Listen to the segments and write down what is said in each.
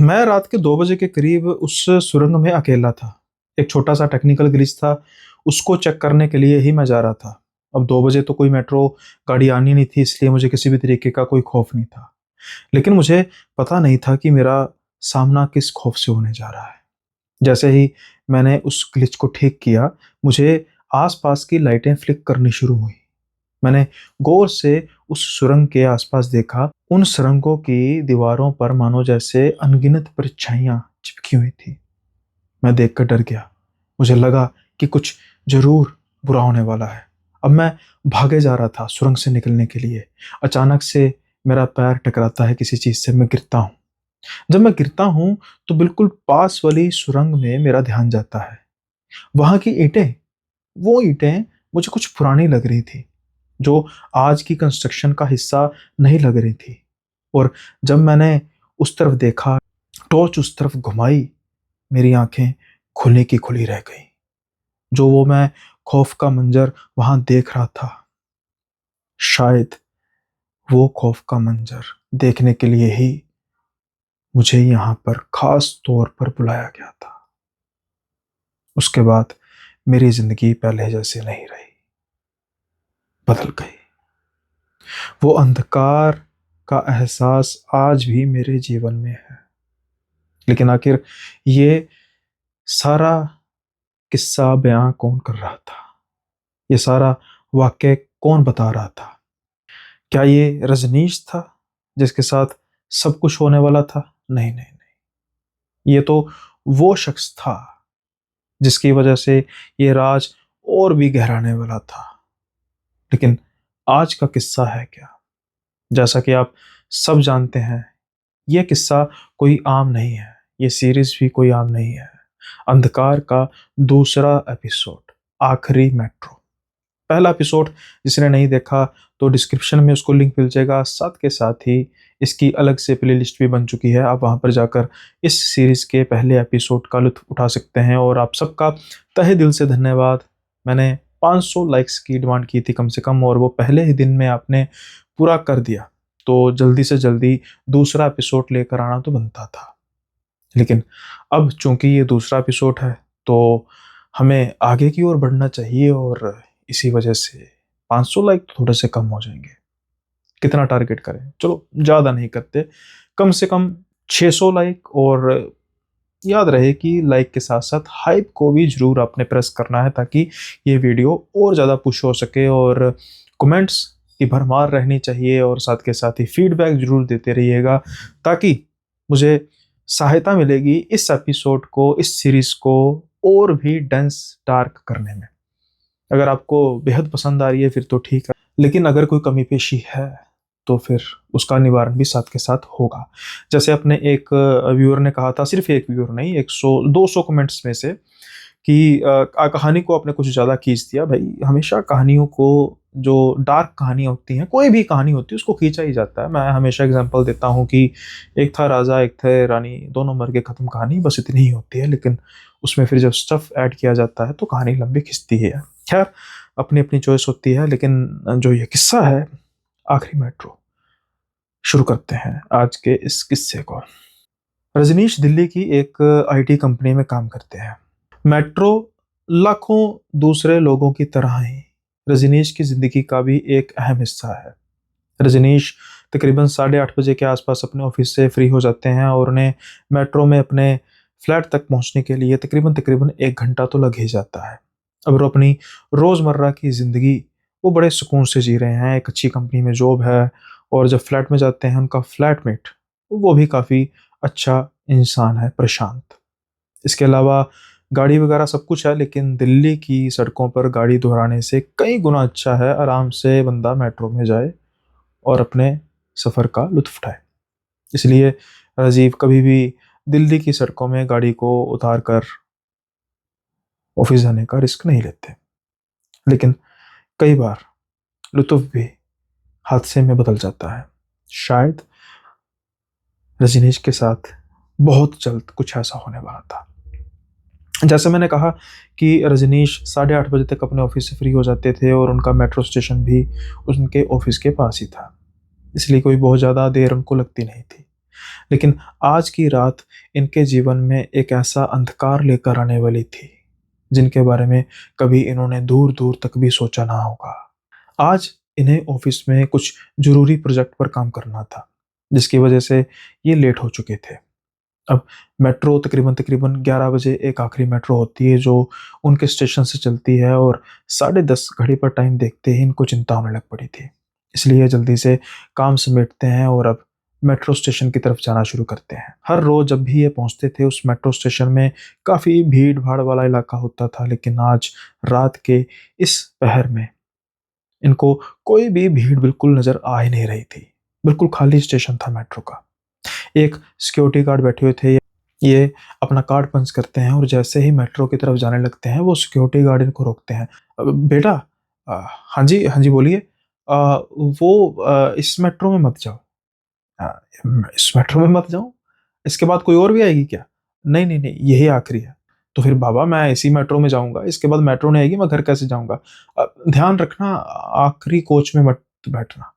मैं रात के 2 बजे के करीब उस सुरंग में अकेला था। एक छोटा-सा टेक्निकल ग्लिच था, उसको चेक करने के लिए ही मैं जा रहा था। अब 2 बजे तो कोई मेट्रो गाड़ी आनी नहीं थी, इसलिए मुझे किसी भी तरीके का कोई खौफ नहीं था। लेकिन मुझे पता नहीं था कि मेरा सामना किस खौफ से होने जा रहा है। जैसे ही मैंने उस ग्लिच को ठीक किया, मुझे आस-पास की लाइटें फ्लिक करनी शुरू हुईं। मैंने गौर से उस सुरंग के आसपास देखा। उन सुरंगों की दीवारों पर मानो जैसे अनगिनत परछाइयां चिपकी हुई थी। मैं देखकर डर गया। मुझे लगा कि कुछ जरूर बुरा होने वाला है। अब मैं भागे जा रहा था सुरंग से निकलने के लिए। अचानक से मेरा पैर टकराता है किसी चीज से। मैं गिरता हूँ। जब मैं गिरता हूँ तो बिल्कुल पास वाली सुरंग में मेरा ध्यान जाता है। वहां की ईंटें, वो ईंटें मुझे कुछ पुरानी लग रही थी, जो आज की कंस्ट्रक्शन का हिस्सा नहीं लग रही थी। और जब मैंने उस तरफ देखा, टॉर्च उस तरफ घुमाई, मेरी आंखें खुली की खुली रह गईं। जो वो मैं खौफ का मंजर वहां देख रहा था, शायद वो खौफ का मंजर देखने के लिए ही मुझे यहाँ पर खास तौर पर बुलाया गया था। उसके बाद मेरी जिंदगी पहले जैसे नहीं रही, बदल गई। वो अंधकार का एहसास आज भी मेरे जीवन में है। लेकिन आखिर ये सारा किस्सा बयां कौन कर रहा था? ये सारा वाक्य कौन बता रहा था? क्या ये रजनीश था जिसके साथ सब कुछ होने वाला था? नहीं नहीं नहीं, ये तो वो शख्स था जिसकी वजह से ये राज और भी गहराने वाला था। लेकिन आज का किस्सा है क्या? जैसा कि आप सब जानते हैं, यह किस्सा कोई आम नहीं है। ये सीरीज भी कोई आम नहीं है। अंधकार का दूसरा एपिसोड, आखिरी मेट्रो। पहला एपिसोड जिसने नहीं देखा तो डिस्क्रिप्शन में उसको लिंक मिल जाएगा। साथ के साथ ही इसकी अलग से प्लेलिस्ट भी बन चुकी है। आप वहां पर जाकर इस सीरीज के पहले एपिसोड का लुत्फ उठा सकते हैं। और आप सबका तहे दिल से धन्यवाद। मैंने 500 लाइक्स की डिमांड की थी कम से कम, और वो पहले ही दिन में आपने पूरा कर दिया। तो जल्दी से जल्दी दूसरा एपिसोड लेकर आना तो बनता था। लेकिन अब चूंकि ये दूसरा एपिसोड है तो हमें आगे की ओर बढ़ना चाहिए, और इसी वजह से 500 लाइक तो थोड़े से कम हो जाएंगे। कितना टारगेट करें? चलो ज़्यादा नहीं करते, कम से कम 600 लाइक। और याद रहे कि लाइक के साथ साथ हाइप को भी ज़रूर आपने प्रेस करना है, ताकि ये वीडियो और ज़्यादा पुश हो सके। और कमेंट्स की भरमार रहनी चाहिए, और साथ के साथ ही फीडबैक ज़रूर देते रहिएगा, ताकि मुझे सहायता मिलेगी इस एपिसोड को, इस सीरीज़ को और भी डेंस डार्क करने में। अगर आपको बेहद पसंद आ रही है फिर तो ठीक है, लेकिन अगर कोई कमी पेशी है तो फिर उसका निवारण भी साथ के साथ होगा। जैसे अपने एक व्यूअर ने कहा था, सिर्फ एक व्यूअर नहीं, 100-200 कमेंट्स में से, कि कहानी को आपने कुछ ज़्यादा खींच दिया। भाई, हमेशा कहानियों को, जो डार्क कहानियाँ होती हैं, कोई भी कहानी होती है, उसको खींचा ही जाता है। मैं हमेशा एग्जांपल देता हूँ कि एक था राजा, एक थे रानी, दोनों मर के ख़त्म, कहानी बस इतनी ही होती है। लेकिन उसमें फिर जब स्टफ़ ऐड किया जाता है तो कहानी लंबी खिंचती है। खैर, अपनी अपनी चॉइस होती है। लेकिन जो ये किस्सा है, आखिरी मेट्रो, शुरू करते हैं आज के इस किस्से को। रजनीश दिल्ली की एक आईटी कंपनी में काम करते हैं। मेट्रो लाखों दूसरे लोगों की तरह ही रजनीश की जिंदगी का भी एक अहम हिस्सा है। रजनीश तकरीबन 8:30 बजे के आसपास अपने ऑफिस से फ्री हो जाते हैं, और उन्हें मेट्रो में अपने फ्लैट तक पहुंचने के लिए तकरीबन तकरीबन 1 घंटा तो लग ही जाता है। अब वो अपनी रोज़मर्रा की ज़िंदगी वो बड़े सुकून से जी रहे हैं। एक अच्छी कंपनी में जॉब है, और जब फ्लैट में जाते हैं, उनका फ्लैटमेट वो भी काफ़ी अच्छा इंसान है, प्रशांत। इसके अलावा गाड़ी वगैरह सब कुछ है, लेकिन दिल्ली की सड़कों पर गाड़ी दोहराने से कई गुना अच्छा है आराम से बंदा मेट्रो में जाए और अपने सफ़र का लुत्फ़ उठाए। इसलिए राजीव कभी भी दिल्ली की सड़कों में गाड़ी को उतार कर ऑफिस जाने का रिस्क नहीं लेते। लेकिन कई बार लुत्फ़ भी हादसे में बदल जाता है। शायद रजनीश के साथ बहुत जल्द कुछ ऐसा होने वाला था। जैसे मैंने कहा कि रजनीश 8:30 बजे तक अपने ऑफिस से फ्री हो जाते थे, और उनका मेट्रो स्टेशन भी उनके ऑफिस के पास ही था, इसलिए कोई बहुत ज़्यादा देर उनको लगती नहीं थी। लेकिन आज की रात इनके जीवन में एक ऐसा अंधकार लेकर आने वाली थी, जिनके बारे में कभी इन्होंने दूर-दूर तक भी सोचा ना होगा। आज इन्हें ऑफ़िस में कुछ ज़रूरी प्रोजेक्ट पर काम करना था, जिसकी वजह से ये लेट हो चुके थे। अब मेट्रो तकरीबन-तकरीबन 11 बजे एक आखिरी मेट्रो होती है जो उनके स्टेशन से चलती है, और साढ़े 10 घड़ी पर टाइम देखते ही इनको चिंता होने लग पड़ी थी। इसलिए ये जल्दी से काम समेटते हैं और अब मेट्रो स्टेशन की तरफ जाना शुरू करते हैं। हर रोज़ जब भी ये पहुँचते थे उस मेट्रो स्टेशन में काफ़ी भीड़-भाड़ वाला इलाका होता था, लेकिन आज रात के इस पहर में इनको कोई भी भीड़ बिल्कुल नज़र आ ही नहीं रही थी। बिल्कुल खाली स्टेशन था मेट्रो का। एक सिक्योरिटी गार्ड बैठे हुए थे। ये अपना कार्ड पंच करते हैं और जैसे ही मेट्रो की तरफ जाने लगते हैं, वो सिक्योरिटी गार्ड इनको रोकते हैं। बेटा, हाँ जी, हाँ जी, बोलिए। इस मेट्रो में मत जाओ। अ, इस मेट्रो में मत जाऊँ? इसके बाद कोई और भी आएगी क्या? नहीं, नहीं, नहीं, यही आखिरी है। तो फिर बाबा मैं इसी मेट्रो में जाऊँगा, इसके बाद मेट्रो नहीं आएगी, मैं घर कैसे जाऊँगा? ध्यान रखना आखिरी कोच में मत बैठना।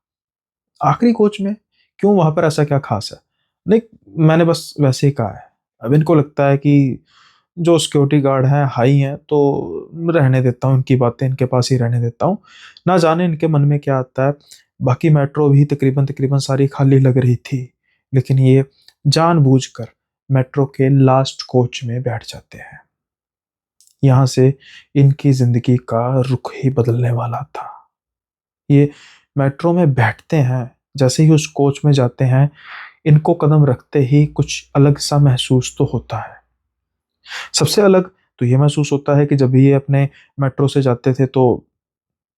आखिरी कोच में? क्यों, वहाँ पर ऐसा क्या ख़ास है? नहीं, मैंने बस वैसे ही कहा है। अब इनको लगता है कि जो सिक्योरिटी गार्ड हैं, हाई हैं, तो रहने देता हूँ, इनकी बातें इनके पास ही रहने देता हूँ। ना जाने इनके मन में क्या आता है। बाकी मेट्रो भी तकरीबन-तकरीबन सारी खाली लग रही थी, लेकिन ये जानबूझकर मेट्रो के लास्ट कोच में बैठ जाते हैं। यहाँ से इनकी ज़िंदगी का रुख ही बदलने वाला था। ये मेट्रो में बैठते हैं, जैसे ही उस कोच में जाते हैं, इनको कदम रखते ही कुछ अलग-सा महसूस तो होता है। सबसे अलग तो ये महसूस होता है कि जब भी ये अपने मेट्रो से जाते थे तो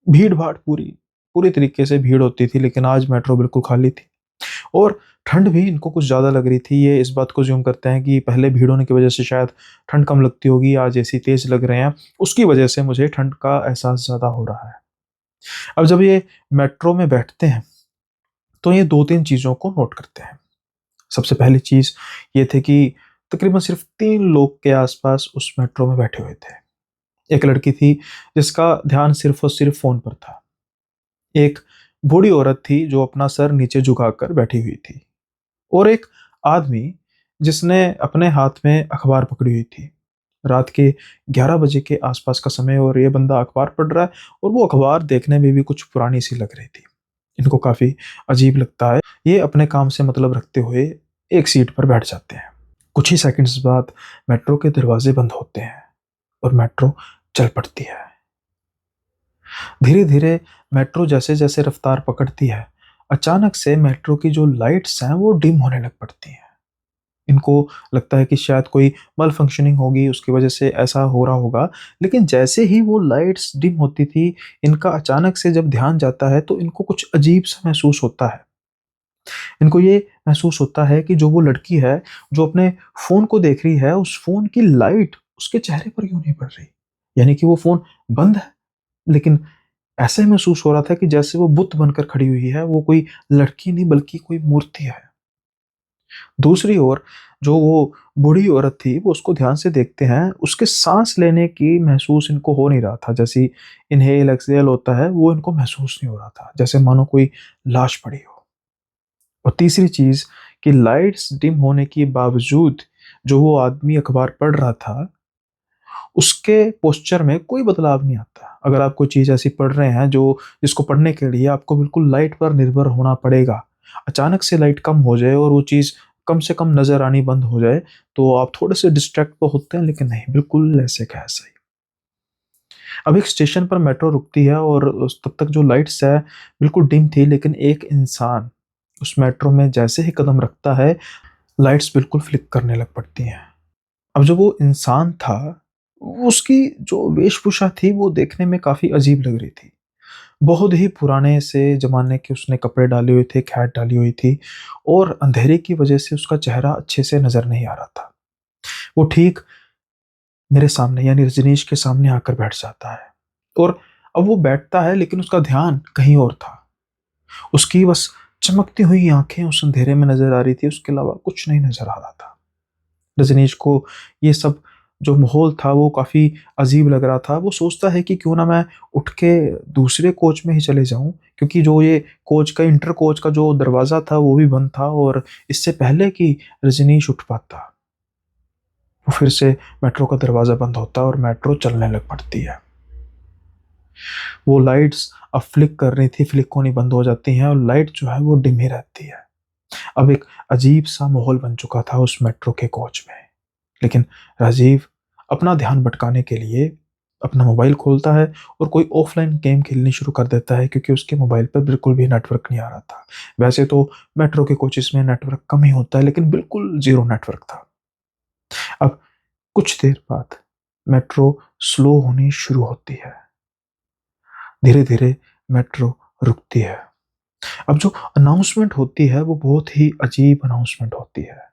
भीड़-भाड़ पूरी पूरी तरीके से भीड़ होती थी, लेकिन आज मेट्रो बिल्कुल खाली थी और ठंड भी इनको कुछ ज़्यादा लग रही थी। ये इस बात को अज़्यूम करते हैं कि पहले भीड़ होने की वजह से शायद ठंड कम लगती होगी, आज एसी तेज़ लग रहे हैं, उसकी वजह से मुझे ठंड का एहसास ज़्यादा हो रहा है। अब जब ये मेट्रो में बैठते हैं, तो ये 2-3 चीज़ों को नोट करते हैं। सबसे पहली चीज़ ये थी कि तकरीबन सिर्फ़ 3 लोग के आस-पास उस मेट्रो में बैठे हुए थे। एक लड़की थी जिसका ध्यान सिर्फ़ और सिर्फ़ फ़ोन पर था। एक बूढ़ी औरत थी जो अपना सर नीचे झुकाकर बैठी हुई थी, और एक आदमी जिसने अपने हाथ में अखबार पकड़ी हुई थी। रात के 11 बजे के आस-पास का समय और ये बंदा अखबार पढ़ रहा है, और वो अखबार देखने में भी कुछ पुरानी-सी लग रही थी। इनको काफ़ी अजीब लगता है। ये अपने काम से मतलब रखते हुए एक सीट पर बैठ जाते हैं। कुछ ही सेकंड्स बाद मेट्रो के दरवाजे बंद होते हैं और मेट्रो चल पड़ती है। धीरे-धीरे मेट्रो जैसे-जैसे रफ्तार पकड़ती है, अचानक से मेट्रो की जो लाइट्स हैं वो डिम होने लग पड़ती हैं। इनको लगता है कि शायद कोई माल फंक्शनिंग होगी, उसकी वजह से ऐसा हो रहा होगा। लेकिन जैसे ही वो लाइट्स डिम होती थी, इनका अचानक से जब ध्यान जाता है तो इनको कुछ अजीब-सा महसूस होता है। इनको ये महसूस होता है कि जो वो लड़की है, जो अपने फ़ोन को देख रही है, उस फ़ोन की लाइट उसके चेहरे पर क्यों नहीं पड़ रही? यानी कि वो फ़ोन बंद है, लेकिन ऐसा महसूस हो रहा था कि जैसे वो बुत बनकर खड़ी हुई है, वो कोई लड़की नहीं बल्कि कोई मूर्ति है। दूसरी ओर जो वो बूढ़ी औरत थी, वो उसको ध्यान से देखते हैं, उसके साँस लेने की महसूस इनको हो नहीं रहा था। जैसे इन्हेल, एक्सहेल होता है, वो इनको महसूस नहीं हो रहा था, जैसे मानो कोई लाश पड़ी हो। और तीसरी चीज़ कि लाइट्स डिम होने के बावजूद जो वो आदमी अखबार पढ़ रहा था, उसके पोस्चर में कोई बदलाव नहीं आता। अगर आप कोई चीज़ ऐसी पढ़ रहे हैं जो जिसको पढ़ने के लिए आपको बिल्कुल लाइट पर निर्भर होना पड़ेगा, अचानक से लाइट कम हो जाए और वो चीज़ कम से कम नज़र आनी बंद हो जाए, तो आप थोड़े-से डिस्ट्रैक्ट तो होते हैं, लेकिन नहीं, बिल्कुल ऐसे का ऐसा ही। अब एक स्टेशन पर मेट्रो रुकती है और उस तब तक जो लाइट्स है बिल्कुल डिम थी, लेकिन एक इंसान उस मेट्रो में जैसे ही कदम रखता है, लाइट्स बिल्कुल फ्लिक करने लग पड़ती हैं। अब जो वो इंसान था, उसकी जो वेशभूषा थी वो देखने में काफ़ी अजीब लग रही थी। बहुत ही पुराने से ज़माने के उसने कपड़े डाले हुए थे, खैट डाली हुई थी, और अंधेरे की वजह से उसका चेहरा अच्छे से नज़र नहीं आ रहा था। वो ठीक मेरे सामने यानी रजनीश के सामने आकर बैठ जाता है, और अब वो बैठता है लेकिन उसका ध्यान कहीं और था। उसकी बस चमकती हुई आँखें उस अंधेरे में नज़र आ रही थी, उसके अलावा कुछ नहीं नज़र आ रहा था। रजनीश को ये सब जो माहौल था वो काफ़ी अजीब लग रहा था। वो सोचता है कि क्यों ना मैं उठ के दूसरे कोच में ही चले जाऊं, क्योंकि जो ये कोच का इंटर कोच का जो दरवाज़ा था वो भी बंद था, और इससे पहले कि रजनीश उठ पाता वो फिर से मेट्रो का दरवाज़ा बंद होता है और मेट्रो चलने लग पड़ती है। वो लाइट्स अब फ्लिक कर रही थी, फ्लिक होनी बंद हो जाती हैं और लाइट जो है वो डिम ही रहती है। अब एक अजीब सा माहौल बन चुका था उस मेट्रो के कोच में। लेकिन राजीव अपना ध्यान भटकाने के लिए अपना मोबाइल खोलता है और कोई ऑफलाइन गेम खेलनी शुरू कर देता है, क्योंकि उसके मोबाइल पर बिल्कुल भी नेटवर्क नहीं आ रहा था। वैसे तो मेट्रो के कोचेस में नेटवर्क कम ही होता है, लेकिन बिल्कुल जीरो नेटवर्क था। अब कुछ देर बाद मेट्रो स्लो होनी शुरू होती है। धीरे धीरे मेट्रो रुकती है। अब जो अनाउंसमेंट होती है वो बहुत ही अजीब अनाउंसमेंट होती है।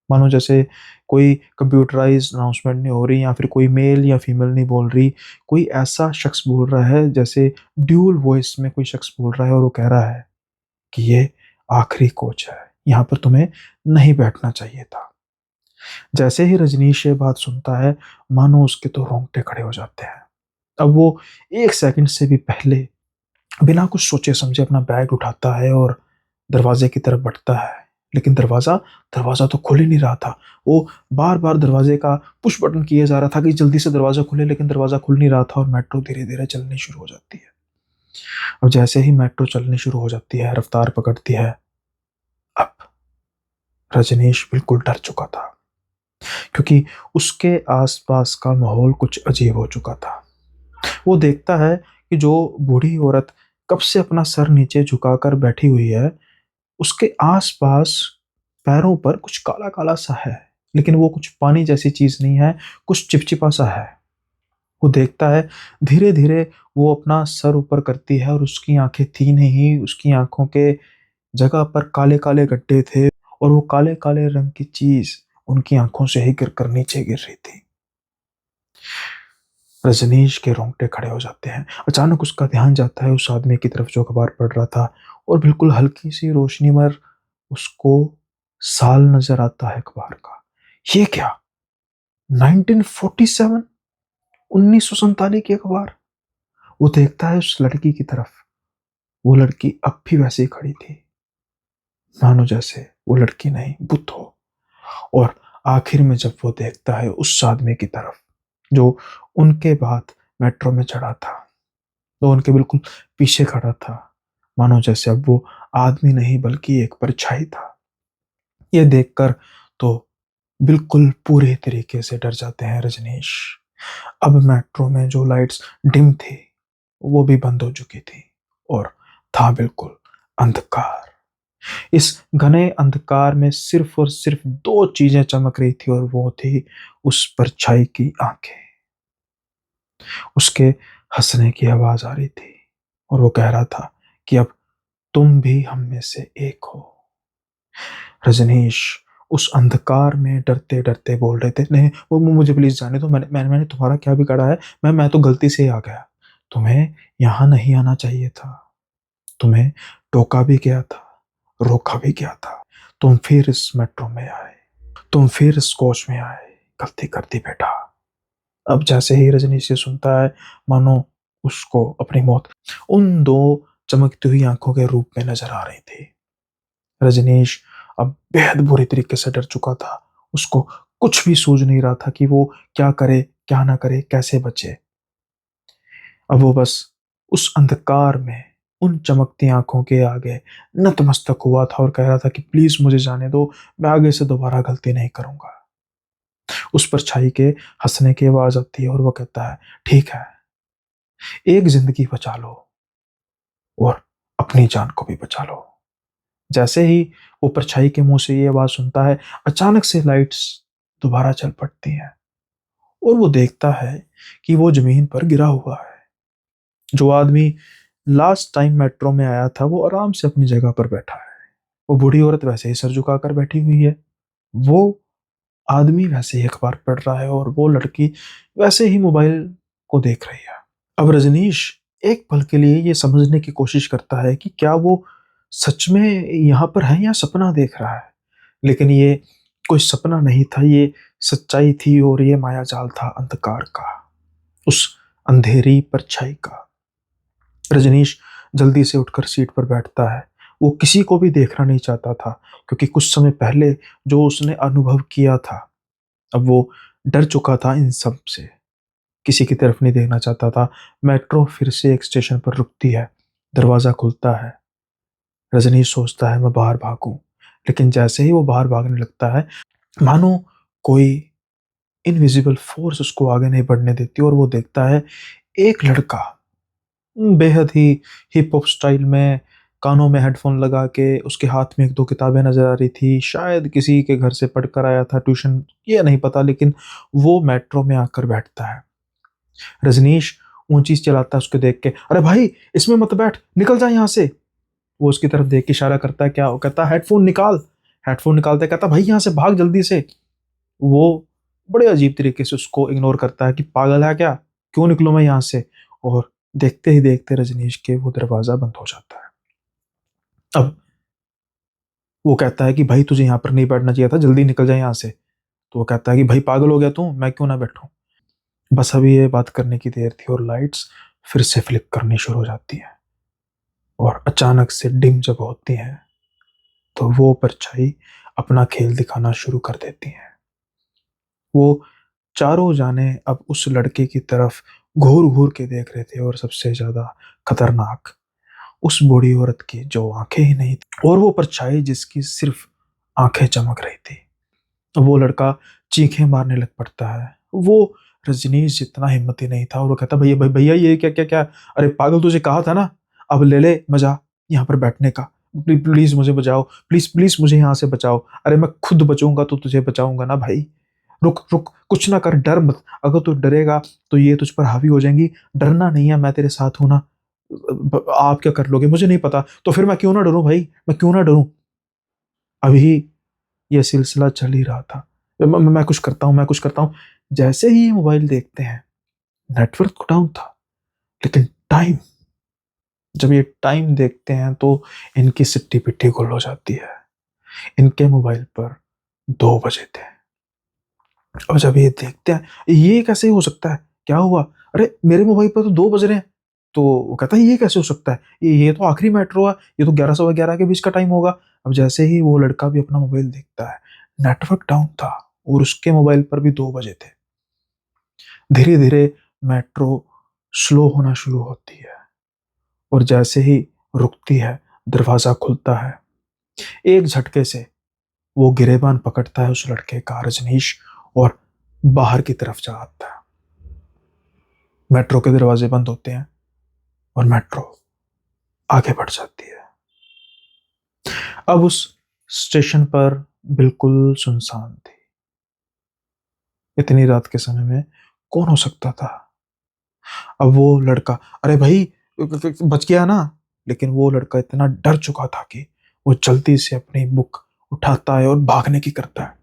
मानो जैसे कोई कंप्यूटराइज्ड अनाउंसमेंट नहीं हो रही, या फिर कोई मेल या फीमेल नहीं बोल रही, कोई ऐसा शख्स बोल रहा है जैसे ड्यूल वॉइस में कोई शख्स बोल रहा है, और वो कह रहा है कि ये आखिरी कोच है, यहाँ पर तुम्हें नहीं बैठना चाहिए था। जैसे ही रजनीश ये बात सुनता है, मानो उसके तो रोंगटे खड़े हो जाते हैं। अब वो एक सेकंड से भी पहले बिना कुछ सोचे समझे अपना बैग उठाता है और दरवाजे की तरफ बढ़ता है। लेकिन दरवाजा दरवाजा तो खुल ही नहीं रहा था। वो बार बार दरवाजे का पुश बटन किए जा रहा था कि जल्दी से दरवाजा खुले, लेकिन दरवाजा खुल नहीं रहा था और मेट्रो धीरे धीरे चलनी शुरू हो जाती है। अब जैसे ही मेट्रो चलनी शुरू हो जाती है, रफ्तार पकड़ती है, अब रजनीश बिल्कुल डर चुका था, क्योंकि उसके आसपास का माहौल कुछ अजीब हो चुका था। वो देखता है कि जो बूढ़ी औरत कब से अपना सर नीचे झुकाकर बैठी हुई है, उसके आसपास पैरों पर कुछ काला काला सा है, लेकिन वो कुछ पानी जैसी चीज नहीं है, कुछ चिपचिपा सा है। वो देखता है, धीरे धीरे वो अपना सर ऊपर करती है और उसकी आंखें थी नहीं, उसकी आंखों के जगह पर काले काले गड्ढे थे, और वो काले काले रंग की चीज उनकी आंखों से ही गिर कर नीचे गिर रही थी। रजनीश के रोंगटे खड़े हो जाते हैं। अचानक उसका ध्यान जाता है उस आदमी की तरफ जो अखबार पढ़ रहा था, और बिल्कुल हल्की सी रोशनी में उसको साल नजर आता है अखबार का। ये क्या, 1947, 1947 की अखबार। वो देखता है उस लड़की की तरफ। वो लड़की अब भी वैसे ही खड़ी थी, मानो जैसे वो लड़की नहीं बुत हो। और आखिर में जब वो देखता है उस आदमी की तरफ जो उनके बाद मेट्रो में चढ़ा था, तो उनके बिल्कुल पीछे खड़ा था, मानो जैसे अब वो आदमी नहीं बल्कि एक परछाई था। ये देखकर तो बिल्कुल पूरे तरीके से डर जाते हैं रजनीश। अब मेट्रो में जो लाइट्स डिम थी वो भी बंद हो चुकी थी, और था बिल्कुल अंधकार। इस घने अंधकार में सिर्फ और सिर्फ दो चीजें चमक रही थी, और वो थी उस परछाई की आंखें। उसके हंसने की आवाज आ रही थी, और वो कह रहा था कि अब तुम भी हम में से एक हो। रजनीश उस अंधकार में डरते डरते बोल रहे थे, नहीं वो मुझे प्लीज जाने दो, मैंने तुम्हारा क्या बिगाड़ा है, मैं तो गलती से ही आ गया। तुम्हें यहाँ नहीं आना चाहिए था। तुम्हें टोका भी गया था, रोका भी गया था। तुम फिर इस मेट्रो में आए, तुम फिर इस कोच में आए, गलती कर दी बेटा। अब जैसे ही रजनीश ये सुनता है, मानो उसको अपनी मौत उन दो चमकती हुई आंखों के रूप में नजर आ रही थी। रजनीश अब बेहद बुरी तरीके से डर चुका था। उसको कुछ भी सूझ नहीं रहा था कि वो क्या करे, क्या ना करे, कैसे बचे। अब वो बस उस अंधकार में उन चमकती आंखों के आगे नतमस्तक हुआ था और कह रहा था कि प्लीज मुझे जाने दो, मैं आगे से दोबारा गलती नहीं करूंगा। उस परछाई के हंसने की आवाज आती है और वो कहता है, ठीक है, एक जिंदगी बचा लो और अपनी जान को भी बचा लो। जैसे ही वो परछाई के मुंह से ये आवाज सुनता है, अचानक से लाइट्स दोबारा चल पड़ती हैं, और वो देखता है कि वो जमीन पर गिरा हुआ है। जो आदमी लास्ट टाइम मेट्रो में आया था वो आराम से अपनी जगह पर बैठा है। वो बूढ़ी औरत वैसे ही सर झुकाकर बैठी हुई है। वो आदमी वैसे ही अखबार पढ़ रहा है, और वो लड़की वैसे ही मोबाइल को देख रही है। अब रजनीश एक पल के लिए ये समझने की कोशिश करता है कि क्या वो सच में यहाँ पर है या सपना देख रहा है। लेकिन ये कोई सपना नहीं था, ये सच्चाई थी और ये मायाजाल था अंधकार का, उस अंधेरी परछाई का। रजनीश जल्दी से उठकर सीट पर बैठता है। वो किसी को भी देखना नहीं चाहता था, क्योंकि कुछ समय पहले जो उसने अनुभव किया था, अब वो डर चुका था इन सब से। किसी की तरफ नहीं देखना चाहता था। मेट्रो फिर से एक स्टेशन पर रुकती है। दरवाज़ा खुलता है। रजनीश सोचता है मैं बाहर भागूं, लेकिन जैसे ही वो बाहर भागने लगता है, मानो कोई इनविजिबल फोर्स उसको आगे नहीं बढ़ने देती, और वो देखता है एक लड़का बेहद ही हिप हॉप स्टाइल में, कानों में हेडफोन लगा के, उसके हाथ में एक दो किताबें नजर आ रही थी, शायद किसी के घर से पढ़कर आया था ट्यूशन, ये नहीं पता, लेकिन वो मेट्रो में आकर बैठता है। रजनीश ऊंची चलाता है उसको देख के, अरे भाई इसमें मत बैठ, निकल जा यहाँ से। वो उसकी तरफ देख के इशारा करता है, क्या? वो कहता है हेडफोन निकाल। हेडफोन निकालता है, कहता भाई यहाँ से भाग जल्दी से। वो बड़े अजीब तरीके से उसको इग्नोर करता है कि पागल है क्या, क्यों निकलूं मैं यहाँ से। और देखते ही देखते रजनीश के वो दरवाजा बंद हो जाता है। अब वो कहता है कि भाई तुझे यहाँ पर नहीं बैठना चाहिए था, जल्दी निकल जाए यहाँ से। तो वो कहता है कि भाई पागल हो गया तू, मैं क्यों ना बैठूं। बस अभी ये बात करने की देर थी और लाइट्स फिर से फ्लिप करनी शुरू हो जाती है, और अचानक से डिम जब होती है तो वो परछाई अपना खेल दिखाना शुरू कर देती है। वो चारों जाने अब उस लड़के की तरफ घूर घूर के देख रहे थे, और सबसे ज्यादा खतरनाक उस बूढ़ी औरत की जो आंखें ही नहीं थी, और वो परछाई जिसकी सिर्फ आंखें चमक रही थी। वो लड़का चीखें मारने लग पड़ता है। वो रजनीश जितना हिम्मती नहीं था, और वो कहता भैया भैया ये क्या क्या क्या, अरे पागल तुझे कहा था ना, अब ले ले मजा यहाँ पर बैठने का, प्लीज मुझे बचाओ, प्लीज प्लीज मुझे यहाँ से बचाओ, अरे मैं खुद बचूंगा तो तुझे बचाऊंगा ना भाई, रुक रुक, कुछ ना कर, डर मत, अगर तू डरेगा तो ये तुझ पर हावी हो जाएंगी, डरना नहीं है, मैं तेरे साथ हूं ना। आप क्या कर लोगे मुझे नहीं पता, तो फिर मैं क्यों ना डरूं भाई, मैं क्यों ना डरूं। अभी ये सिलसिला चल ही रहा था। मैं कुछ करता हूँ, मैं कुछ करता हूँ। जैसे ही ये मोबाइल देखते हैं, नेटवर्क तो डाउन था, लेकिन टाइम, जब ये टाइम देखते हैं तो इनकी सिट्टी पिट्टी गुल हो जाती है। इनके मोबाइल पर 2 बजे थे। और जब ये देखते हैं, ये कैसे हो सकता है, क्या हुआ, अरे मेरे मोबाइल पर तो 2 बज रहे हैं। तो वो कहता है ये कैसे हो सकता है, ये तो आखिरी मेट्रो है, ये तो 11 सवा 11 के बीच का टाइम होगा। अब जैसे ही वो लड़का भी अपना मोबाइल देखता है, नेटवर्क डाउन था और उसके मोबाइल पर भी 2 बजे थे। धीरे धीरे मेट्रो स्लो होना शुरू होती है, और जैसे ही रुकती है, दरवाजा खुलता है। एक झटके से वो गिरेबान पकड़ता है उस लड़के का, रजनीश, और बाहर की तरफ जा आता है। मेट्रो के दरवाजे बंद होते हैं और मेट्रो आगे बढ़ जाती है। अब उस स्टेशन पर बिल्कुल सुनसान थी। इतनी रात के समय में कौन हो सकता था। अब वो लड़का, अरे भाई बच गया ना, लेकिन वो लड़का इतना डर चुका था कि वो जल्दी से अपनी बुक उठाता है और भागने की करता है।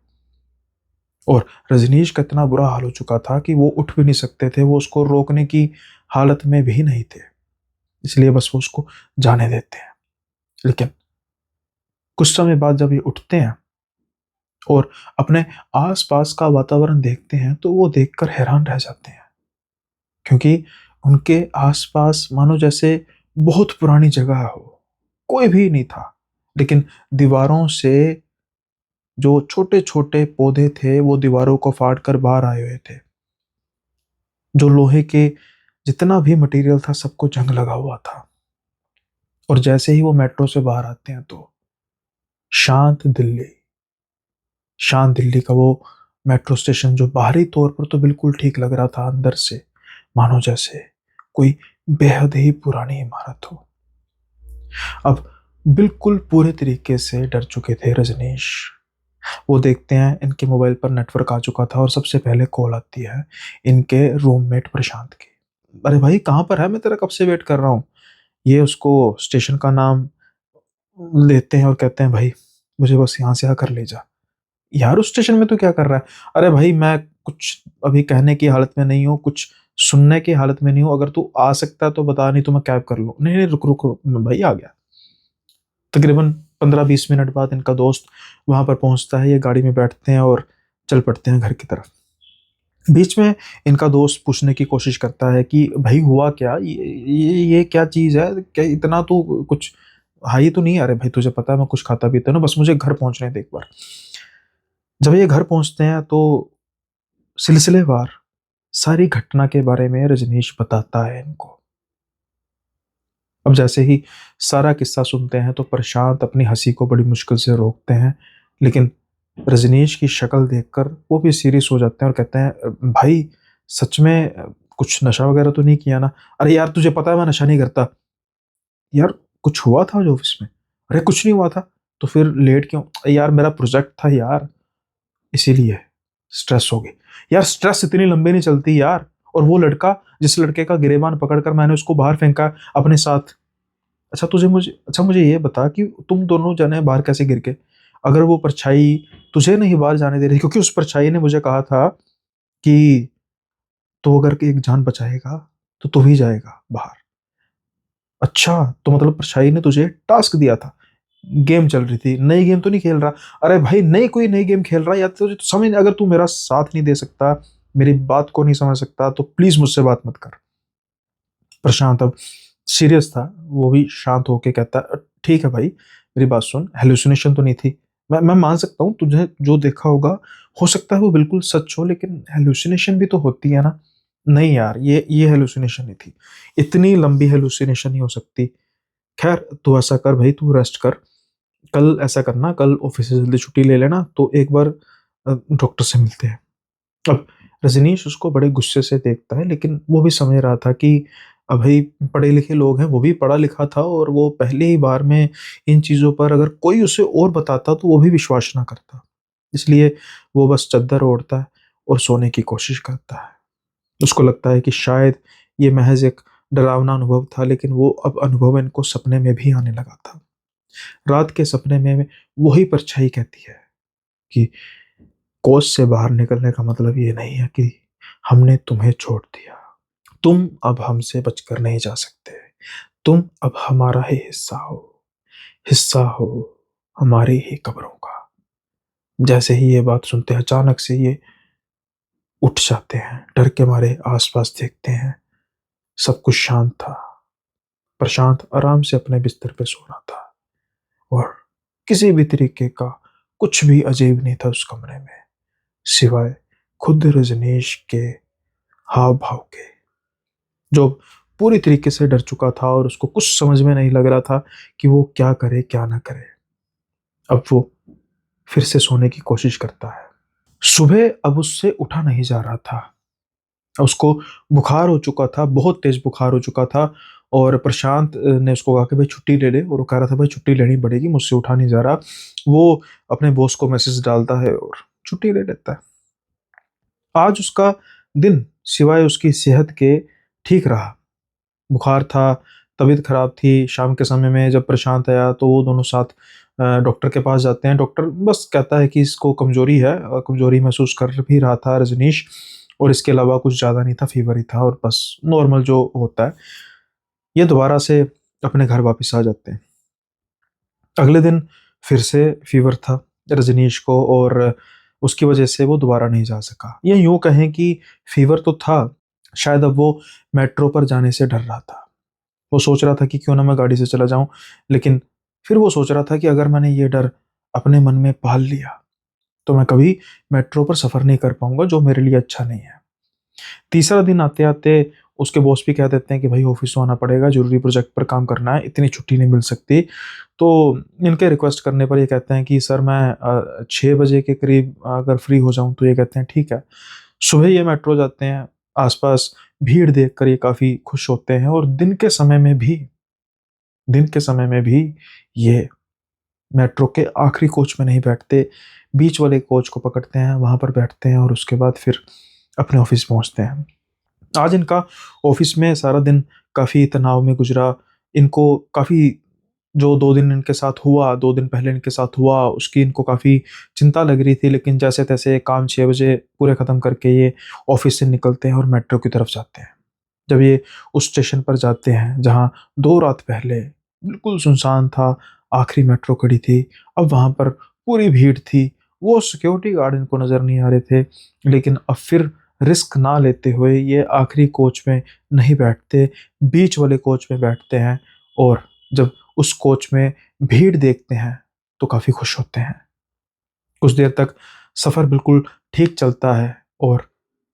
और रजनीश का इतना बुरा हाल हो चुका था कि वो उठ भी नहीं सकते थे, वो उसको रोकने की हालत में भी नहीं थे, इसलिए बस वो उसको जाने देते हैं। लेकिन कुछ समय बाद जब ये उठते हैं और अपने आसपास का वातावरण देखते हैं, तो वो देखकर हैरान रह जाते हैं, क्योंकि उनके आसपास मानो जैसे बहुत पुरानी जगह हो, कोई भी नहीं था, लेकिन दीवारों से जो छोटे छोटे पौधे थे वो दीवारों को फाड़ कर बाहर आए हुए थे। जो लोहे के जितना भी मटेरियल था सबको जंग लगा हुआ था। और जैसे ही वो मेट्रो से बाहर आते हैं तो शांत दिल्ली, शांत दिल्ली का वो मेट्रो स्टेशन, जो बाहरी तौर पर तो बिल्कुल ठीक लग रहा था, अंदर से मानो जैसे कोई बेहद ही पुरानी इमारत हो। अब बिल्कुल पूरे तरीके से डर चुके थे रजनीश। वो देखते हैं इनके मोबाइल पर नेटवर्क आ चुका था, और सबसे पहले कॉल आती है इनके रूममेट प्रशांत की। अरे भाई कहाँ पर है, मैं तेरा कब से वेट कर रहा हूँ। ये उसको स्टेशन का नाम लेते हैं और कहते हैं भाई मुझे बस यहाँ से आकर ले जा। यार उस स्टेशन में तू क्या कर रहा है, अरे भाई मैं कुछ अभी कहने की हालत में नहीं हूँ, कुछ सुनने की हालत में नहीं हूँ, अगर तू आ सकता है तो बता, नहीं तो मैं कैब कर लूँ। नहीं नहीं रुक रुक रुक, मैं भाई आ गया। तकरीबन 15-20 मिनट बाद इनका दोस्त वहाँ पर पहुँचता है, ये गाड़ी में बैठते हैं और चल पड़ते हैं घर की तरफ। बीच में इनका दोस्त पूछने की कोशिश करता है कि भाई हुआ क्या? ये क्या चीज़ है? क्या इतना तू कुछ हाई तो नहीं? अरे भाई तुझे पता है मैं कुछ खाता पीता हूँ ना, बस मुझे घर पहुँचने दे एक बार। जब ये घर पहुँचते हैं तो सिलसिलेवार सारी घटना के बारे में रजनीश बताता है इनको। अब जैसे ही सारा किस्सा सुनते हैं तो प्रशांत अपनी हँसी को बड़ी मुश्किल से रोकते हैं, लेकिन रजनीश की शक्ल देखकर वो भी सीरियस हो जाते हैं और कहते हैं, भाई सच में कुछ नशा वगैरह तो नहीं किया ना? अरे यार तुझे पता है मैं नशा नहीं करता। यार कुछ हुआ था आज ऑफिस में? अरे कुछ नहीं हुआ था। तो फिर लेट क्यों? यार मेरा प्रोजेक्ट था यार, इसीलिए स्ट्रेस हो गई। यार स्ट्रेस इतनी लंबी नहीं चलती यार। और वो लड़का, जिस लड़के का गिरेबान पकड़कर मैंने उसको बाहर फेंका अपने साथ। अच्छा मुझे ये बता कि तुम दोनों जने बाहर कैसे गिर गए? अगर वो परछाई तुझे नहीं बाहर जाने दे रही, क्योंकि उस परछाई ने मुझे कहा था कि तू अगर एक जान बचाएगा तो तू ही जाएगा बाहर। अच्छा, तो मतलब परछाई ने तुझे टास्क दिया था? गेम चल रही थी, नई गेम तो नहीं खेल रहा? अरे भाई नई कोई नई गेम खेल रहा है या तो तुझे तो समझ, अगर तू मेरा साथ नहीं दे सकता, मेरी बात को नहीं समझ सकता, तो प्लीज मुझसे बात मत कर। प्रशांत अब सीरियस था, वो भी शांत होके कहता है, ठीक है भाई मेरी बात सुन, हेलुसिनेशन तो नहीं थी। मैं मान सकता हूँ तुझे जो देखा होगा हो सकता है वो बिल्कुल सच हो, लेकिन हेलुसिनेशन भी तो होती है ना? नहीं यार, ये हेलुसिनेशन नहीं थी, इतनी लंबी हेलुसिनेशन नहीं हो सकती। खैर तू ऐसा कर भाई, तू रेस्ट कर। कल ऐसा करना, कल ऑफिस से जल्दी छुट्टी ले लेना, तो एक बार डॉक्टर से मिलते हैं। अब रजनीश उसको बड़े गुस्से से देखता है, लेकिन वो भी समझ रहा था कि भाई पढ़े लिखे लोग हैं, वो भी पढ़ा लिखा था और वो पहली ही बार में इन चीज़ों पर अगर कोई उसे और बताता तो वो भी विश्वास ना करता। इसलिए वो बस चद्दर ओढ़ता है और सोने की कोशिश करता है। उसको लगता है कि शायद ये महज एक डरावना अनुभव था, लेकिन वो अब अनुभव इनको सपने में भी आने लगा था। रात के सपने में वही परछाई कहती है कि कोष से बाहर निकलने का मतलब ये नहीं है कि हमने तुम्हें छोड़ दिया। तुम अब हमसे बचकर नहीं जा सकते। तुम अब हमारा ही हिस्सा हो हमारी ही कब्रों का। जैसे ही ये बात सुनते हैं अचानक से ये उठ जाते हैं, डर के मारे आसपास देखते हैं, सब कुछ शांत था। प्रशांत आराम से अपने बिस्तर पे सो रहा था और किसी भी तरीके का कुछ भी अजीब नहीं था उस कमरे में, सिवाय खुद रजनीश के हाव भाव के, जो पूरी तरीके से डर चुका था और उसको कुछ समझ में नहीं लग रहा था कि वो क्या करे क्या ना करे। अब वो फिर से सोने की कोशिश करता है। सुबह अब उससे उठा नहीं जा रहा था। उसको बुखार हो चुका था, बहुत तेज बुखार हो चुका था। और प्रशांत ने उसको कहा कि भाई छुट्टी ले ले, और वो कह रहा था भाई छुट्टी लेनी पड़ेगी, मुझसे उठा नहीं जा रहा। वो अपने बॉस को मैसेज डालता है और छुट्टी ले लेता है। आज उसका दिन सिवाय उसकी सेहत के ठीक रहा। बुखार था, तबीयत खराब थी। शाम के समय में जब प्रशांत आया तो वो दोनों साथ डॉक्टर के पास जाते हैं। डॉक्टर बस कहता है कि इसको कमजोरी है, कमजोरी महसूस कर भी रहा था रजनीश, और इसके अलावा कुछ ज़्यादा नहीं था, फीवर ही था और बस नॉर्मल जो होता है। ये दोबारा से अपने घर वापस आ जाते हैं। अगले दिन फिर से फीवर था रजनीश को, और उसकी वजह से वो दोबारा नहीं जा सका। या यूँ कहें कि फीवर तो था, शायद अब वो मेट्रो पर जाने से डर रहा था। वो सोच रहा था कि क्यों ना मैं गाड़ी से चला जाऊं, लेकिन फिर वो सोच रहा था कि अगर मैंने ये डर अपने मन में पाल लिया तो मैं कभी मेट्रो पर सफर नहीं कर पाऊंगा, जो मेरे लिए अच्छा नहीं है। तीसरा दिन आते आते उसके बॉस भी कह देते हैं कि भाई ऑफिस तो आना पड़ेगा, जरूरी प्रोजेक्ट पर काम करना है, इतनी छुट्टी नहीं मिल सकती। तो इनके रिक्वेस्ट करने पर ये कहते हैं कि सर मैं 6 बजे के करीब अगर फ्री हो जाऊं, तो ये कहते हैं ठीक है। सुबह ये मेट्रो जाते हैं। आसपास भीड़ देखकर ये काफी खुश होते हैं, और दिन के समय में भी ये मेट्रो के आखिरी कोच में नहीं बैठते, बीच वाले कोच को पकड़ते हैं, वहां पर बैठते हैं और उसके बाद फिर अपने ऑफिस पहुंचते हैं। आज इनका ऑफिस में सारा दिन काफी तनाव में गुजरा। इनको काफी, जो 2 दिन इनके साथ हुआ, 2 दिन पहले इनके साथ हुआ, उसकी इनको काफी चिंता लग रही थी, लेकिन जैसे तैसे काम 6 बजे पूरे खत्म करके ये ऑफिस से निकलते हैं और मेट्रो की तरफ जाते हैं। जब ये उस स्टेशन पर जाते हैं जहाँ 2 रात पहले बिल्कुल सुनसान था, आखिरी मेट्रो खड़ी थी। अब वहाँ पर पूरी भीड़ थी। वो सिक्योरिटी गार्ड इनको नज़र नहीं आ रहे थे, लेकिन अब फिर रिस्क ना लेते हुए ये आखिरी कोच में नहीं बैठते, बीच वाले कोच में बैठते हैं। और जब उस कोच में भीड़ देखते हैं तो काफ़ी खुश होते हैं। कुछ देर तक सफ़र बिल्कुल ठीक चलता है और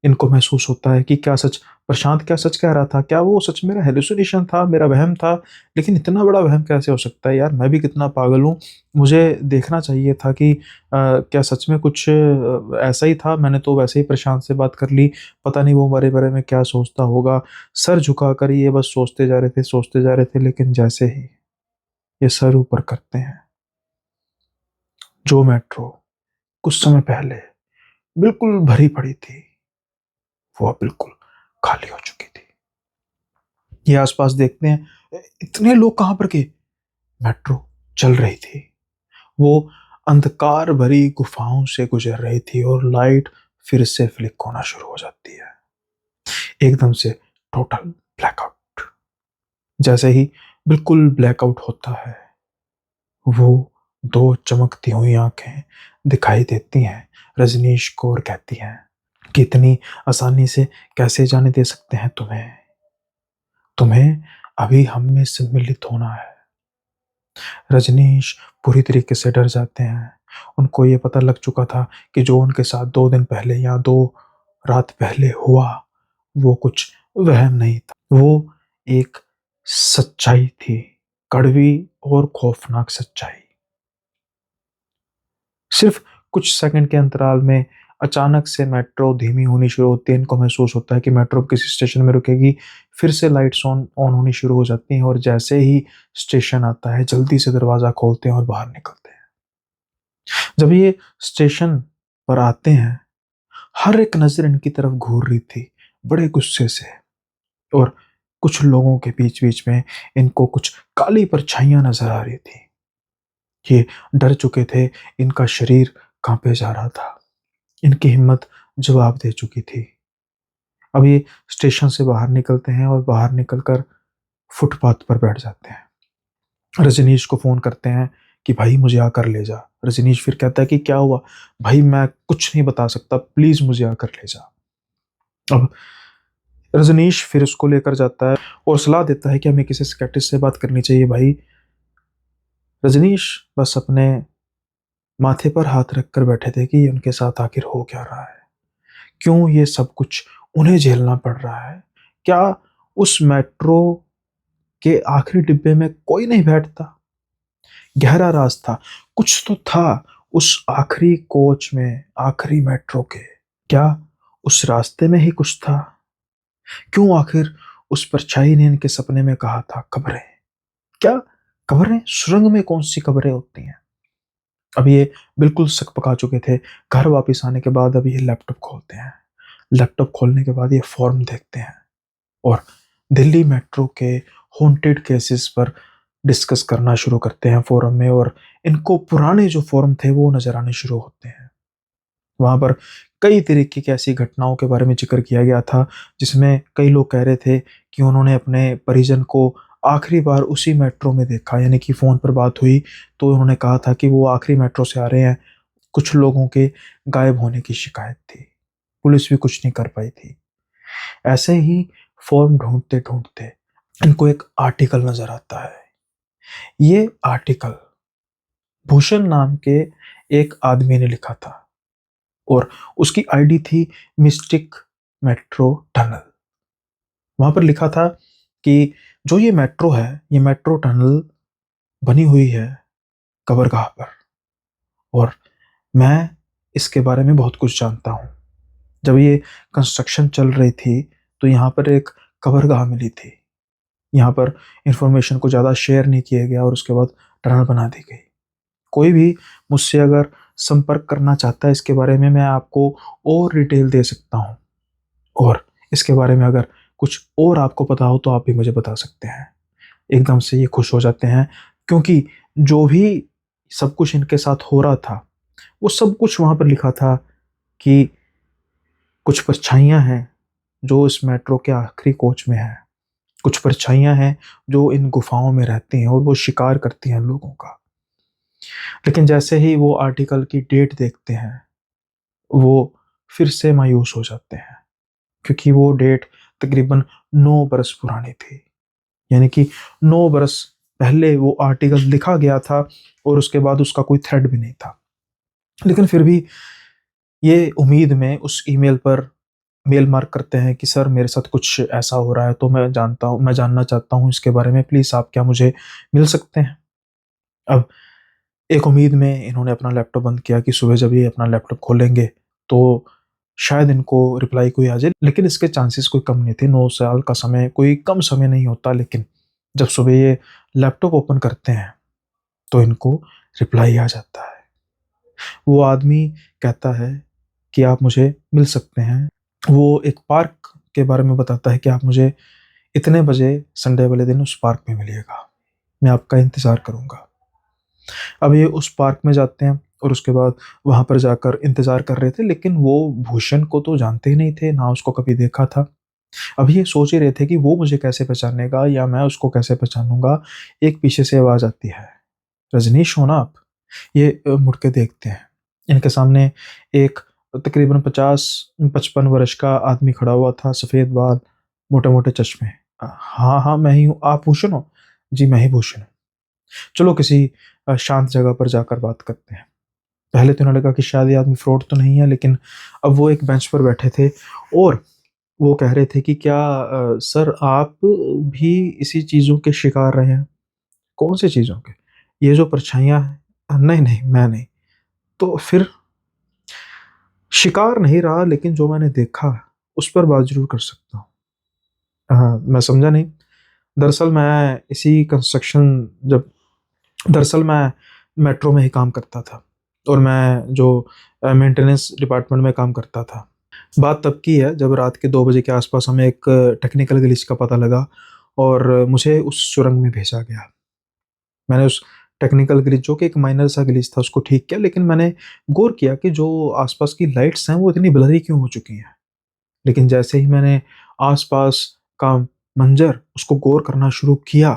इनको महसूस होता है कि क्या सच प्रशांत क्या सच कह रहा था? क्या वो सच मेरा हेलुसिनेशन था, मेरा वहम था? लेकिन इतना बड़ा वहम कैसे हो सकता है यार? मैं भी कितना पागल हूँ। मुझे देखना चाहिए था कि क्या सच में कुछ ऐसा ही था? मैंने तो वैसे ही प्रशांत से बात कर ली। पता नहीं वो हमारे बारे में क्या सोचता होगा। सर झुकाकर ये बस सोचते जा रहे थे, सोचते जा रहे थे, लेकिन जैसे ही ये सर ऊपर करते हैं, जो मेट्रो कुछ समय पहले बिल्कुल भरी पड़ी थी, वो अब बिल्कुल खाली हो चुकी थी। ये आसपास देखते हैं, इतने लोग कहाँ पर गए? मेट्रो चल रही थी। वो अंधकार भरी गुफाओं से गुजर रही थी और लाइट फिर से फ्लिक होना शुरू हो जाती है। एकदम से टोटल ब्लैकआउट। जैसे ही बिल्कुल ब्लैकआउट होता है, वो दो चमकती हुई आंखें दिखाई देती हैं रजनीश को और कहती हैं कि इतनी आसानी से कैसे जाने दे सकते हैं तुम्हें? तुम्हें अभी हम में सम्मिलित होना है। रजनीश पूरी तरीके से डर जाते हैं। उनको ये पता लग चुका था कि जो उनके साथ 2 दिन पहले या 2 रात पहले हुआ, वो कुछ वहम नहीं था। वो एक सच्चाई थी, कड़वी और खौफनाक सच्चाई। सिर्फ कुछ सेकंड के अंतराल में अचानक से मेट्रो धीमी होनी शुरू होती है। इनको महसूस होता है कि मेट्रो किसी स्टेशन में रुकेगी। फिर से लाइट्स ऑन ऑन होनी शुरू हो जाती हैं और जैसे ही स्टेशन आता है, जल्दी से दरवाज़ा खोलते हैं और बाहर निकलते हैं। जब ये स्टेशन पर आते हैं, हर एक नज़र इनकी तरफ घूर रही थी, बड़े गुस्से से। और कुछ लोगों के बीच-बीच में इनको कुछ काली परछाइयाँ नज़र आ रही थी। ये डर चुके थे, इनका शरीर काँपे जा रहा था। इनकी हिम्मत जवाब दे चुकी थी। अब ये स्टेशन से बाहर निकलते हैं और बाहर निकलकर फुटपाथ पर बैठ जाते हैं। रजनीश को फ़ोन करते हैं कि भाई मुझे आकर ले जा। रजनीश फिर कहता है कि क्या हुआ? भाई मैं कुछ नहीं बता सकता, प्लीज़ मुझे आकर ले जा। अब रजनीश फिर उसको लेकर जाता है और सलाह देता है कि हमें किसी साइकियाट्रिस्ट से बात करनी चाहिए भाई। रजनीश बस अपने माथे पर हाथ रखकर बैठे थे कि उनके साथ आखिर हो क्या रहा है? क्यों ये सब कुछ उन्हें झेलना पड़ रहा है? क्या उस मेट्रो के आखिरी डिब्बे में कोई नहीं बैठता? गहरा राज था, कुछ तो था उस आखिरी कोच में, आखिरी मेट्रो के। क्या उस रास्ते में ही कुछ था? क्यों आखिर उस परछाई ने इनके सपने में कहा था कब्रें? क्या कब्रें? सुरंग में कौन-सी कब्रें होती हैं? अब ये बिल्कुल सकपका चुके थे। घर वापस आने के बाद अब ये लैपटॉप खोलते हैं। लैपटॉप खोलने के बाद ये फॉर्म देखते हैं और दिल्ली मेट्रो के हॉन्टेड केसेस पर डिस्कस करना शुरू करते हैं फोरम में। और इनको पुराने जो फोरम थे वो नज़र आने शुरू होते हैं। वहाँ पर कई तरीके की ऐसी घटनाओं के बारे में ज़िक्र किया गया था, जिसमें कई लोग कह रहे थे कि उन्होंने अपने परिजन को आखिरी बार उसी मेट्रो में देखा, यानी कि फ़ोन पर बात हुई तो उन्होंने कहा था कि वो आखिरी मेट्रो से आ रहे हैं। कुछ लोगों के गायब होने की शिकायत थी। पुलिस भी कुछ नहीं कर पाई थी। ऐसे ही फॉर्म ढूँढते-ढूँढते इनको एक आर्टिकल नज़र आता है। ये आर्टिकल भूषण नाम के एक आदमी ने लिखा था और उसकी आईडी थी मिस्टिक मेट्रो टनल। वहाँ पर लिखा था कि जो ये मेट्रो है, ये मेट्रो टनल बनी हुई है कब्रगाह पर और मैं इसके बारे में बहुत कुछ जानता हूँ। जब ये कंस्ट्रक्शन चल रही थी, तो यहाँ पर एक कब्रगाह मिली थी। यहाँ पर इन्फॉर्मेशन को ज़्यादा शेयर नहीं किया गया और उसके बाद टनल बना दी गई। कोई भी मुझसे अगर संपर्क करना चाहता है इसके बारे में, मैं आपको और डिटेल दे सकता हूँ। और इसके बारे में अगर कुछ और आपको पता हो तो आप भी मुझे बता सकते हैं। एकदम से ये खुश हो जाते हैं, क्योंकि जो भी सब कुछ इनके साथ हो रहा था, वो सब कुछ वहाँ पर लिखा था कि कुछ परछाइयाँ हैं जो इस मेट्रो के आखिरी कोच में हैं। कुछ परछाइयाँ हैं जो इन गुफाओं में रहती हैं और वो शिकार करती हैं लोगों का। लेकिन जैसे ही वो आर्टिकल की डेट देखते हैं, वो फिर से मायूस हो जाते हैं, क्योंकि वो डेट तकरीबन 9 बरस पुरानी थी। यानी कि 9 बरस पहले वो आर्टिकल लिखा गया था और उसके बाद उसका कोई थ्रेड भी नहीं था। लेकिन फिर भी ये उम्मीद में उस ईमेल पर मेल मार्क करते हैं कि सर मेरे साथ कुछ ऐसा हो रहा है, तो मैं जानना चाहता हूँ इसके बारे में, प्लीज़ आप क्या मुझे मिल सकते हैं? अब एक उम्मीद में इन्होंने अपना लैपटॉप बंद किया कि सुबह जब ये अपना लैपटॉप खोलेंगे तो शायद इनको रिप्लाई कोई आ जाए, लेकिन इसके चांसेस कोई कम नहीं थे। 9 साल का समय कोई कम समय नहीं होता, लेकिन जब सुबह ये लैपटॉप ओपन करते हैं तो इनको रिप्लाई आ जाता है। वो आदमी कहता है कि आप मुझे मिल सकते हैं। वो एक पार्क के बारे में बताता है कि आप मुझे इतने बजे संडे वाले दिन उस पार्क में मिलिएगा, मैं आपका इंतज़ार करूँगा। अब ये उस पार्क में जाते हैं और उसके बाद वहाँ पर जाकर इंतज़ार कर रहे थे, लेकिन वो भूषण को तो जानते ही नहीं थे, ना उसको कभी देखा था। अब ये सोच ही रहे थे कि वो मुझे कैसे पहचानेगा या मैं उसको कैसे पहचानूँगा। एक पीछे से आवाज़ आती है, "रजनीश हो ना आप?" ये मुड़ के देखते हैं। इनके सामने एक तकरीबन 50-55 वर्ष का आदमी खड़ा हुआ था, सफ़ेद बाल, मोटे-मोटे चश्मे। "हाँ, हाँ, मैं ही हूँ। आप भूषण हो?" "जी, मैं ही भूषण हूँ।" "चलो किसी शांत जगह पर जाकर बात करते हैं।" पहले तो इन्हें लगा कि शायद ये आदमी फ्रॉड तो नहीं है, लेकिन अब वो एक बेंच पर बैठे थे और वो कह रहे थे कि क्या सर आप भी इसी चीज़ों के शिकार रहे हैं? "कौन-सी चीज़ों के?" "ये जो परछाइयाँ हैं।" "नहीं, नहीं, मैं नहीं।" "तो फिर?" "शिकार नहीं रहा, लेकिन जो मैंने देखा, उस पर बात ज़रूर कर सकता हूँ।" हाँ, मैं समझा नहीं। दरअसल मैं इसी कंस्ट्रक्शन जब दरअसल मैं मेट्रो में ही काम करता था और मैं जो मेंटेनेंस डिपार्टमेंट में काम करता था। बात तब की है जब रात के 2 बजे के आस-पास हमें एक टेक्निकल ग्लिच का पता लगा और मुझे उस सुरंग में भेजा गया। मैंने उस टेक्निकल ग्लिच, जो कि एक माइनर सा ग्लिच था, उसको ठीक किया, लेकिन मैंने गौर किया कि जो आस-पास की लाइट्स हैं वो इतनी ब्लरी क्यों हो चुकी हैं। लेकिन जैसे ही मैंने आस-पास का मंज़र उसको गौर करना शुरू किया,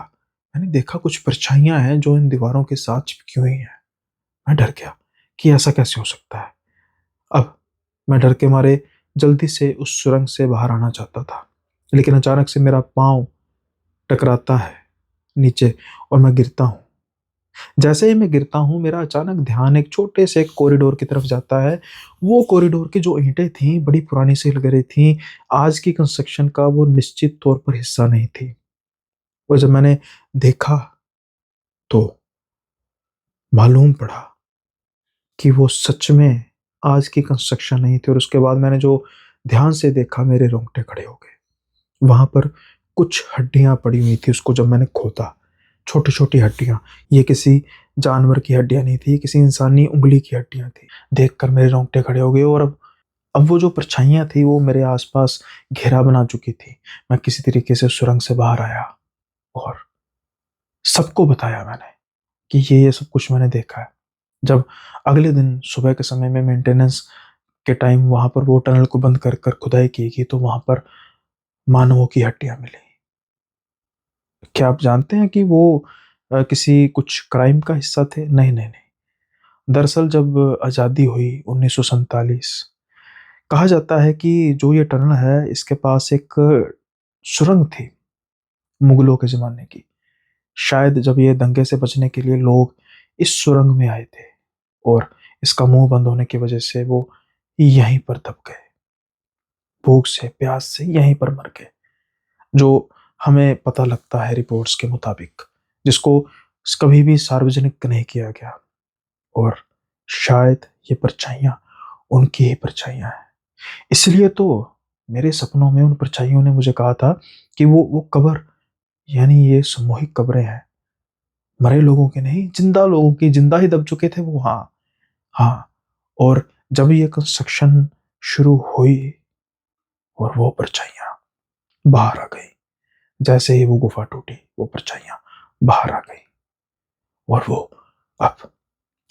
मैंने देखा कुछ परछाइयाँ हैं जो इन दीवारों के साथ चिपकी हुई हैं। मैं डर गया कि ऐसा कैसे हो सकता है। अब मैं डर के मारे जल्दी से उस सुरंग से बाहर आना चाहता था, लेकिन अचानक से मेरा पाँव टकराता है नीचे और मैं गिरता हूँ। जैसे ही मैं गिरता हूँ, मेरा अचानक ध्यान एक छोटे से कॉरिडोर की तरफ जाता है। वो कॉरिडोर की जो ईंटें थीं, बड़ी पुरानी सी लग रही थीं। आज की कंस्ट्रक्शन का वो निश्चित तौर पर हिस्सा नहीं थी। और जब मैंने देखा, तो मालूम पड़ा कि वो सच में आज की कंस्ट्रक्शन नहीं थी, और उसके बाद मैंने जो ध्यान से देखा, मेरे रोंगटे खड़े हो गए। वहाँ पर कुछ हड्डियाँ पड़ी हुई थी, उसको जब मैंने खोदा, छोटी-छोटी हड्डियाँ। ये किसी जानवर की हड्डियाँ नहीं थी, ये किसी इंसानी उँगली की हड्डियाँ थी। देखकर मेरे रोंगटे खड़े हो गए और अब वो जो परछाइयाँ थी वो मेरे आस-पास घेरा बना चुकी थी। मैं किसी तरीके से सुरंग से बाहर आया और सबको बताया मैंने कि ये सब कुछ मैंने देखा है। जब अगले दिन सुबह के समय में मेंटेनेंस के टाइम वहाँ पर वो टनल को बंद कर कर खुदाई की गई, तो वहाँ पर मानवों की हड्डियाँ मिली। क्या आप जानते हैं कि वो किसी कुछ क्राइम का हिस्सा थे? नहीं, नहीं, नहीं। दरअसल जब आज़ादी हुई 1947, कहा जाता है कि जो ये टनल है, इसके पास एक सुरंग थी, मुगलों के ज़माने की। शायद जब ये दंगे से बचने के लिए लोग इस सुरंग में आए थे और इसका मुँह बंद होने की वजह से वो यहीं पर दब गए। भूख से, प्यास से यहीं पर मर गए। जो हमें पता लगता है रिपोर्ट्स के मुताबिक, जिसको कभी भी सार्वजनिक नहीं किया गया, और शायद ये परछाइयाँ उनकी ही परछाइयाँ हैं। इसलिए तो मेरे सपनों में उन परछाइयों ने मुझे कहा था कि वो कब्र, यानी ये सामूहिक कब्रें हैं। मरे लोगों की नहीं, जिंदा लोगों की, जिंदा ही दब चुके थे वो। हाँ, हाँ। और जब ये कंस्ट्रक्शन शुरू हुई और वो परछाइयाँ बाहर आ गई, जैसे ही वो गुफा टूटी, वो परछाइयाँ बाहर आ गई और वो अब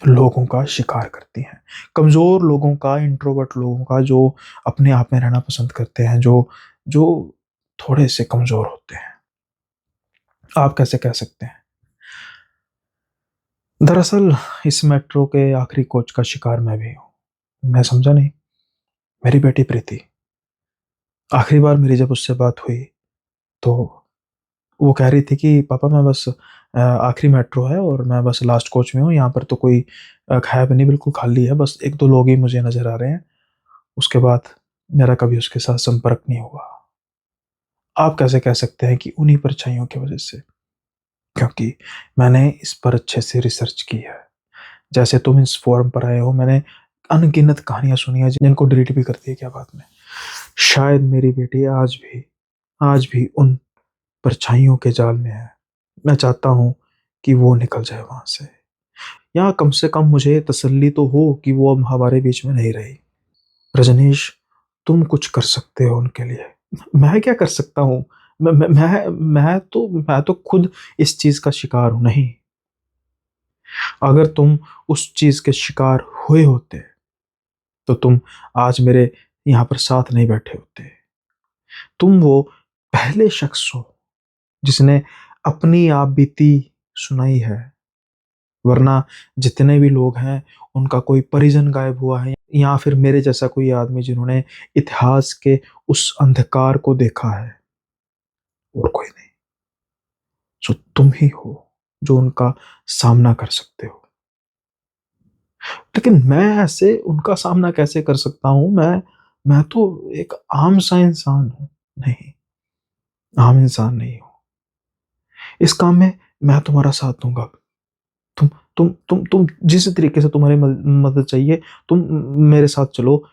लोगों का शिकार करती हैं। कमज़ोर लोगों का, इंट्रोवर्ट लोगों का, जो अपने आप में रहना पसंद करते हैं, जो जो थोड़े से कमज़ोर होते हैं। आप कैसे कह सकते हैं? दरअसल इस मेट्रो के आखिरी कोच का शिकार मैं भी हूँ। मैं समझा नहीं। मेरी बेटी प्रीति, आखिरी बार मेरी जब उससे बात हुई तो वो कह रही थी कि पापा मैं बस आखिरी मेट्रो है और मैं बस लास्ट कोच में हूँ, यहाँ पर तो कोई है भी नहीं, बिल्कुल खाली है, बस 1-2 लोग ही मुझे नज़र आ रहे हैं। उसके बाद मेरा कभी उसके साथ संपर्क नहीं हुआ। आप कैसे कह सकते हैं कि उन्हीं परछाइयों की वजह से? क्योंकि मैंने इस पर अच्छे से रिसर्च की है। जैसे तुम इस फ़ोरम पर आए हो, मैंने अनगिनत कहानियाँ सुनी हैं जिनको डिलीट भी कर दिया क्या बाद में। शायद मेरी बेटी आज भी उन परछाइयों के जाल में है। मैं चाहता हूँ कि वो निकल जाए वहाँ से। या कम से कम मुझे तसल्ली तो हो कि वो अब हमारे बीच में नहीं रही। रजनीश, तुम कुछ कर सकते हो उनके लिए। मैं क्या कर सकता हूँ? मैं तो खुद इस चीज़ का शिकार हूँ। नहीं, अगर तुम उस चीज़ के शिकार हुए होते, तो तुम आज मेरे यहाँ पर साथ नहीं बैठे होते। तुम वो पहले शख्स हो जिसने अपनी आप बीती सुनाई है। वरना जितने भी लोग हैं, उनका कोई परिजन गायब हुआ है या फिर मेरे जैसा कोई आदमी जिन्होंने इतिहास के उस अंधकार को देखा है, और कोई नहीं। सो तुम ही हो जो उनका सामना कर सकते हो। लेकिन मैं ऐसे उनका सामना कैसे कर सकता हूँ? मैं तो एक आम सा इंसान हूँ। नहीं, आम इंसान नहीं हूँ। इस काम में मैं तुम्हारा साथ दूँगा। तुम तुम जिस तरीके से तुम्हारी मदद चाहिए, तुम मेरे साथ चलो।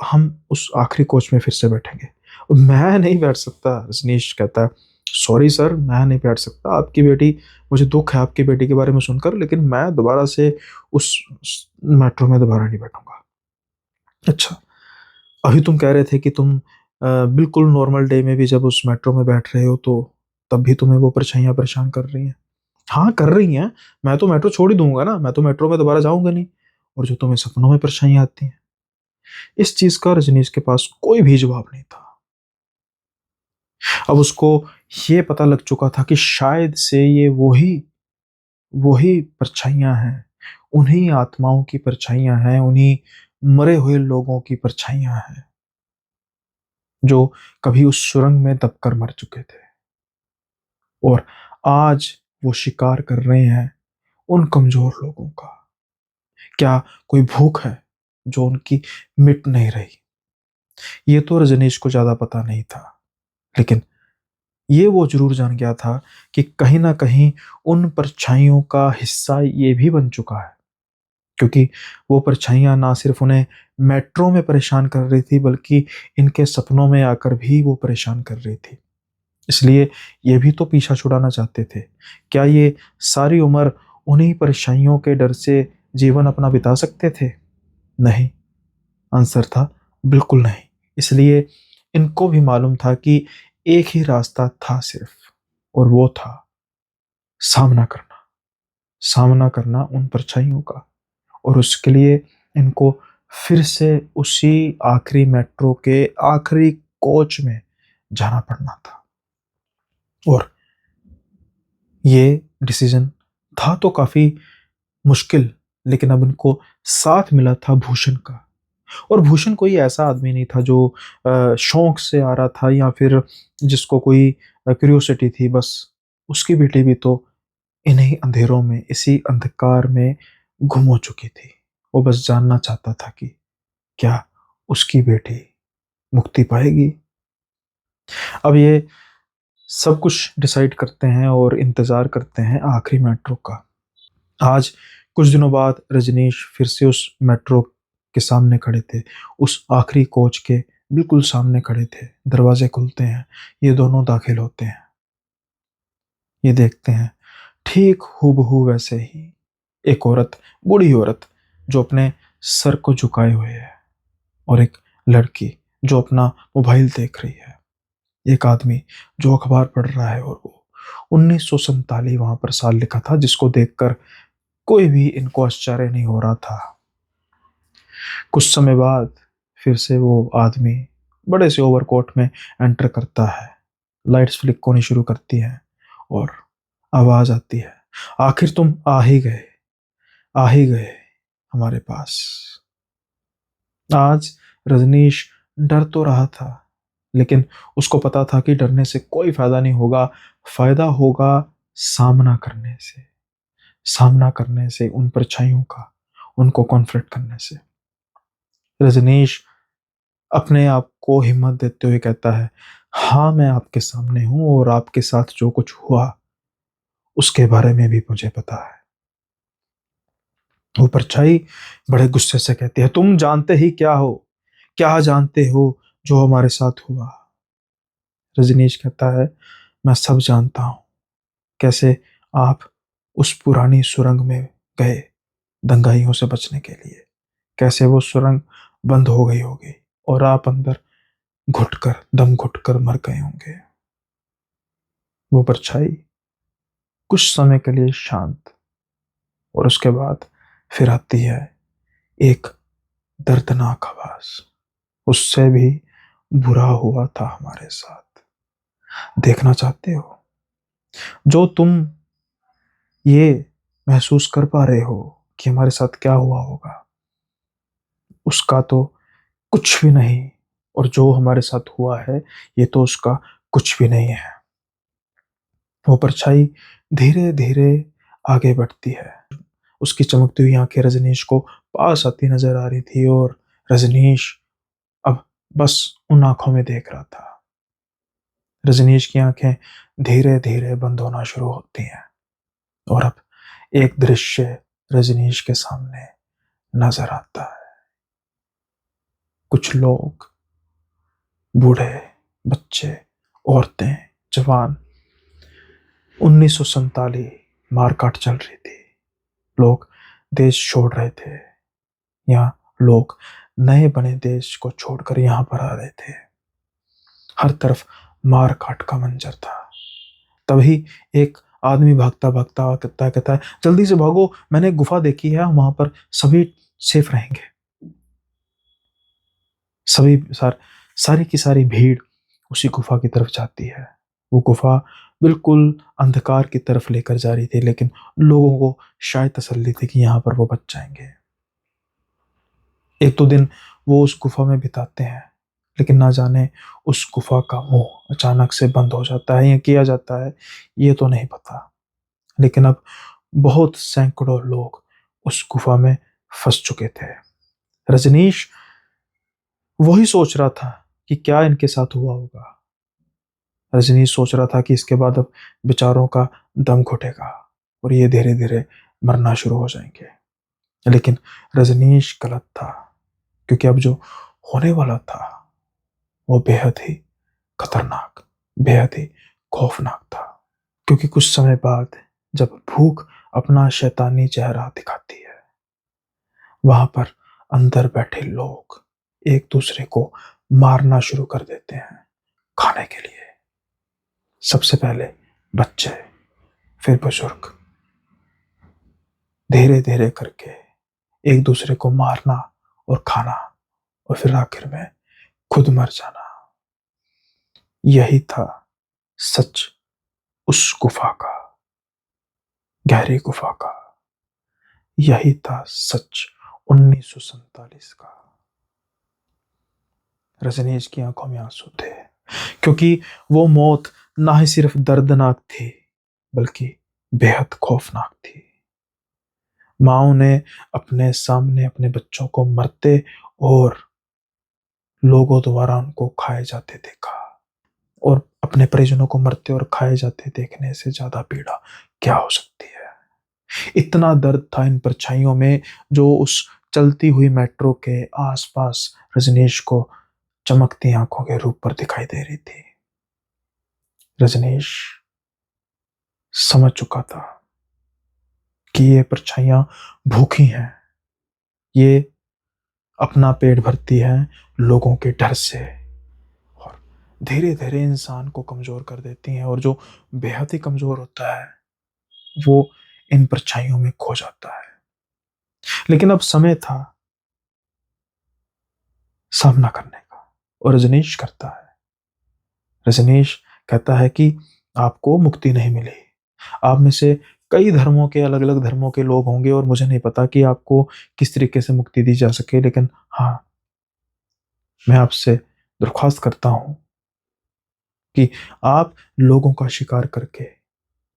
हम उस आखिरी कोच में फिर से बैठेंगे। मैं नहीं बैठ सकता, रजनीश कहता है। सॉरी सर, मैं नहीं बैठ सकता। आपकी बेटी, मुझे दुःख है आपकी बेटी के बारे में सुनकर, लेकिन मैं दोबारा से उस मेट्रो में दोबारा नहीं बैठूँगा। अच्छा, अभी तुम कह रहे थे कि तुम बिल्कुल नॉर्मल डे में भी जब उस मेट्रो में बैठ रहे हो तो तब भी तुम्हें वो परछाइयाँ परेशान कर रही हैं। हाँ, कर रही हैं। मैं तो मेट्रो छोड़ ही दूँगा ना, मैं तो मेट्रो में दोबारा जाऊँगा नहीं। और जो तुम्हें सपनों में परछाइयाँ आती हैं, इस चीज़ का रजनीश के पास कोई भी जवाब नहीं था। अब उसको ये पता लग चुका था कि शायद से ये वही वही परछाइयाँ हैं, उन्हीं आत्माओं की परछाइयाँ हैं, उन्हीं मरे हुए लोगों की परछाइयाँ हैं, जो कभी उस सुरंग में दबकर मर चुके थे और आज वो शिकार कर रहे हैं उन कमज़ोर लोगों का। क्या कोई भूख है जो उनकी मिट नहीं रही? ये तो रजनीश को ज़्यादा पता नहीं था, लेकिन ये वो ज़रूर जान गया था कि कहीं न कहीं उन परछाइयों का हिस्सा ये भी बन चुका है, क्योंकि वो परछाइयाँ ना सिर्फ़ उन्हें मेट्रो में परेशान कर रही थी, बल्कि इनके सपनों में आकर भी वो परेशान कर रही थी। इसलिए ये भी तो पीछा छुड़ाना चाहते थे। क्या ये सारी उम्र उन्हीं परछाइयों के डर से जीवन अपना बिता सकते थे? नहीं। आंसर था बिल्कुल नहीं। इसलिए इनको भी मालूम था कि एक ही रास्ता था सिर्फ, और वो था सामना करना। सामना करना उन परछाइयों का, और उसके लिए इनको फिर से उसी आखिरी मेट्रो के आखिरी कोच में जाना पड़ना था। और ये डिसीजन था तो काफ़ी मुश्किल, लेकिन अब इनको साथ मिला था भूषण का। और भूषण कोई ऐसा आदमी नहीं था जो शौक से आ रहा था या फिर जिसको कोई क्यूरियोसिटी थी बस। उसकी बेटी भी तो इन्हीं अंधेरों में, इसी अंधकार में गुम हो चुकी थी। वो बस जानना चाहता था कि क्या उसकी बेटी मुक्ति पाएगी? अब ये सब कुछ डिसाइड करते हैं और इंतज़ार करते हैं आखिरी मेट्रो का। आज कुछ दिनों बाद रजनीश फिर से उस मेट्रो के सामने खड़े थे। उस आखिरी कोच के बिल्कुल सामने खड़े थे। दरवाज़े खुलते हैं, ये दोनों दाखिल होते हैं। ये देखते हैं, ठीक हूबहू वैसे ही एक औरत, बूढ़ी औरत जो अपने सर को झुकाए हुए है, और एक लड़की जो अपना मोबाइल देख रही है। एक आदमी जो अखबार पढ़ रहा है, और वो 1947 वहाँ पर साल लिखा था, जिसको देखकर कोई भी इनको आश्चर्य नहीं हो रहा था। कुछ समय बाद फिर से वो आदमी बड़े से ओवरकोट में एंटर करता है। लाइट्स फ्लिक होनी शुरू करती हैं और आवाज़ आती है, आखिर तुम आ ही गए। आ ही गए हमारे पास। आज रजनीश डर तो रहा था, लेकिन उसको पता था कि डरने से कोई फायदा नहीं होगा। फायदा होगा सामना करने से, सामना करने से उन परछाइयों का, उनको कॉन्फ्रंट करने से। रजनीश अपने आप को हिम्मत देते हुए कहता है, हाँ मैं आपके सामने हूं और आपके साथ जो कुछ हुआ उसके बारे में भी मुझे पता है। वो परछाई बड़े गुस्से से कहती है, तुम जानते ही क्या हो, क्या जानते हो जो हमारे साथ हुआ। रजनीश कहता है, मैं सब जानता हूं, कैसे आप उस पुरानी सुरंग में गए दंगाइयों से बचने के लिए, कैसे वो सुरंग बंद हो गई होगी और आप अंदर घुटकर, दम घुटकर मर गए होंगे। वो परछाई कुछ समय के लिए शांत, और उसके बाद फिर आती है एक दर्दनाक आवाज, उससे भी बुरा हुआ था हमारे साथ। देखना चाहते हो? जो तुम ये महसूस कर पा रहे हो कि हमारे साथ क्या हुआ होगा, उसका तो कुछ भी नहीं, और जो हमारे साथ हुआ है ये तो उसका कुछ भी नहीं है। वो परछाई धीरे धीरे आगे बढ़ती है। उसकी चमकती हुई आंखें रजनीश को पास आती नजर आ रही थी, और रजनीश अब बस उन आंखों में देख रहा था। रजनीश की आंखें धीरे धीरे बंद होना शुरू होती हैं, और अब एक दृश्य रजनीश के सामने नजर आता है। कुछ लोग, बूढ़े, बच्चे, औरतें, जवान, 1947 मारकाट चल रही थी। लोग देश छोड़ रहे थे, यहाँ लोग नए बने देश को छोड़कर यहाँ पर आ रहे थे। हर तरफ मार काट का मंजर था। तभी एक आदमी भागता भागता कहता है, जल्दी से भागो, मैंने गुफा देखी है, वहां पर सभी सेफ रहेंगे। सभी सारी की सारी भीड़ उसी गुफा की तरफ जाती है। वो गुफा बिल्कुल अंधकार की तरफ लेकर जा रही थी, लेकिन लोगों को शायद तसल्ली थी कि यहाँ पर वो बच जाएंगे। एक दो दिन वो उस गुफा में बिताते हैं, लेकिन ना जाने उस गुफा का मुंह अचानक से बंद हो जाता है या किया जाता है, ये तो नहीं पता। लेकिन अब बहुत सैकड़ों लोग उस गुफा में फंस चुके थे। रजनीश वही सोच रहा था कि क्या इनके साथ हुआ होगा। रजनीश सोच रहा था कि इसके बाद अब बेचारों का दम घुटेगा और ये धीरे धीरे मरना शुरू हो जाएंगे। लेकिन रजनीश गलत था, क्योंकि अब जो होने वाला था वो बेहद ही खतरनाक, बेहद ही खौफनाक था। क्योंकि कुछ समय बाद जब भूख अपना शैतानी चेहरा दिखाती है, वहां पर अंदर बैठे लोग एक दूसरे को मारना शुरू कर देते हैं खाने के लिए। सबसे पहले बच्चे, फिर बुजुर्ग, धीरे धीरे करके एक दूसरे को मारना और खाना, और फिर आखिर में खुद मर जाना। यही था सच उस गुफा का, गहरी गुफा का। यही था सच 1947 का। रजनीश की आंखों में आंसू थे, क्योंकि वो मौत ना ही सिर्फ दर्दनाक थी, बल्कि बेहद खौफनाक थी। माओ ने अपने सामने अपने बच्चों को मरते और लोगों द्वारा उनको खाए जाते देखा, और अपने परिजनों को मरते और खाए जाते देखने से ज्यादा पीड़ा क्या हो सकती है। इतना दर्द था इन परछाइयों में, जो उस चलती हुई मेट्रो के आसपास रजनीश को चमकती आंखों के रूप पर दिखाई दे रही थी। रजनीश समझ चुका था कि ये परछाइयां भूखी हैं, ये अपना पेट भरती हैं लोगों के डर से, और धीरे धीरे इंसान को कमजोर कर देती हैं, और जो बेहद ही कमजोर होता है वो इन परछाइयों में खो जाता है। लेकिन अब समय था सामना करने का, और रजनीश करता है। रजनीश कहता है कि आपको मुक्ति नहीं मिली, आप में से कई धर्मों के, अलग अलग धर्मों के लोग होंगे और मुझे नहीं पता कि आपको किस तरीके से मुक्ति दी जा सके, लेकिन हाँ, मैं आपसे दरख्वास्त करता हूं कि आप लोगों का शिकार करके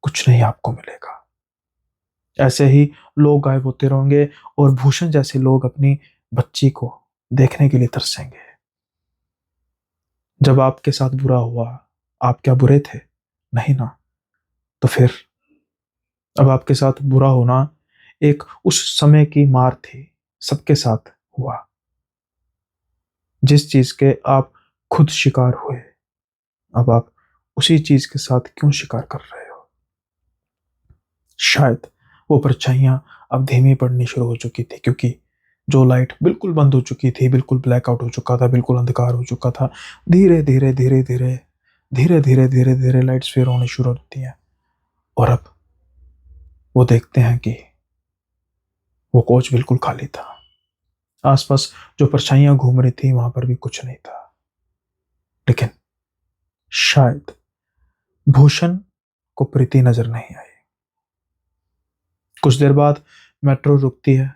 कुछ नहीं आपको मिलेगा। ऐसे ही लोग गायब होते रहेंगे और भूषण जैसे लोग अपनी बच्ची को देखने के लिए तरसेंगे। जब आपके साथ बुरा हुआ, आप क्या बुरे थे? नहीं ना। तो फिर अब आपके साथ बुरा होना एक उस समय की मार थी, सबके साथ हुआ। जिस चीज के आप खुद शिकार हुए, अब आप उसी चीज के साथ क्यों शिकार कर रहे हो? शायद वो परछाइयां अब धीमी पड़नी शुरू हो चुकी थी, क्योंकि जो लाइट बिल्कुल बंद हो चुकी थी, बिल्कुल ब्लैकआउट हो चुका था, बिल्कुल अंधकार हो चुका था, धीरे धीरे धीरे धीरे धीरे धीरे धीरे धीरे लाइट्स फिर होनी शुरू होती हैं। और अब वो देखते हैं कि वो कोच बिल्कुल खाली था। आसपास जो परछाइयां घूम रही थी, वहां पर भी कुछ नहीं था। लेकिन शायद भूषण को प्रीति नजर नहीं आई। कुछ देर बाद मेट्रो रुकती है,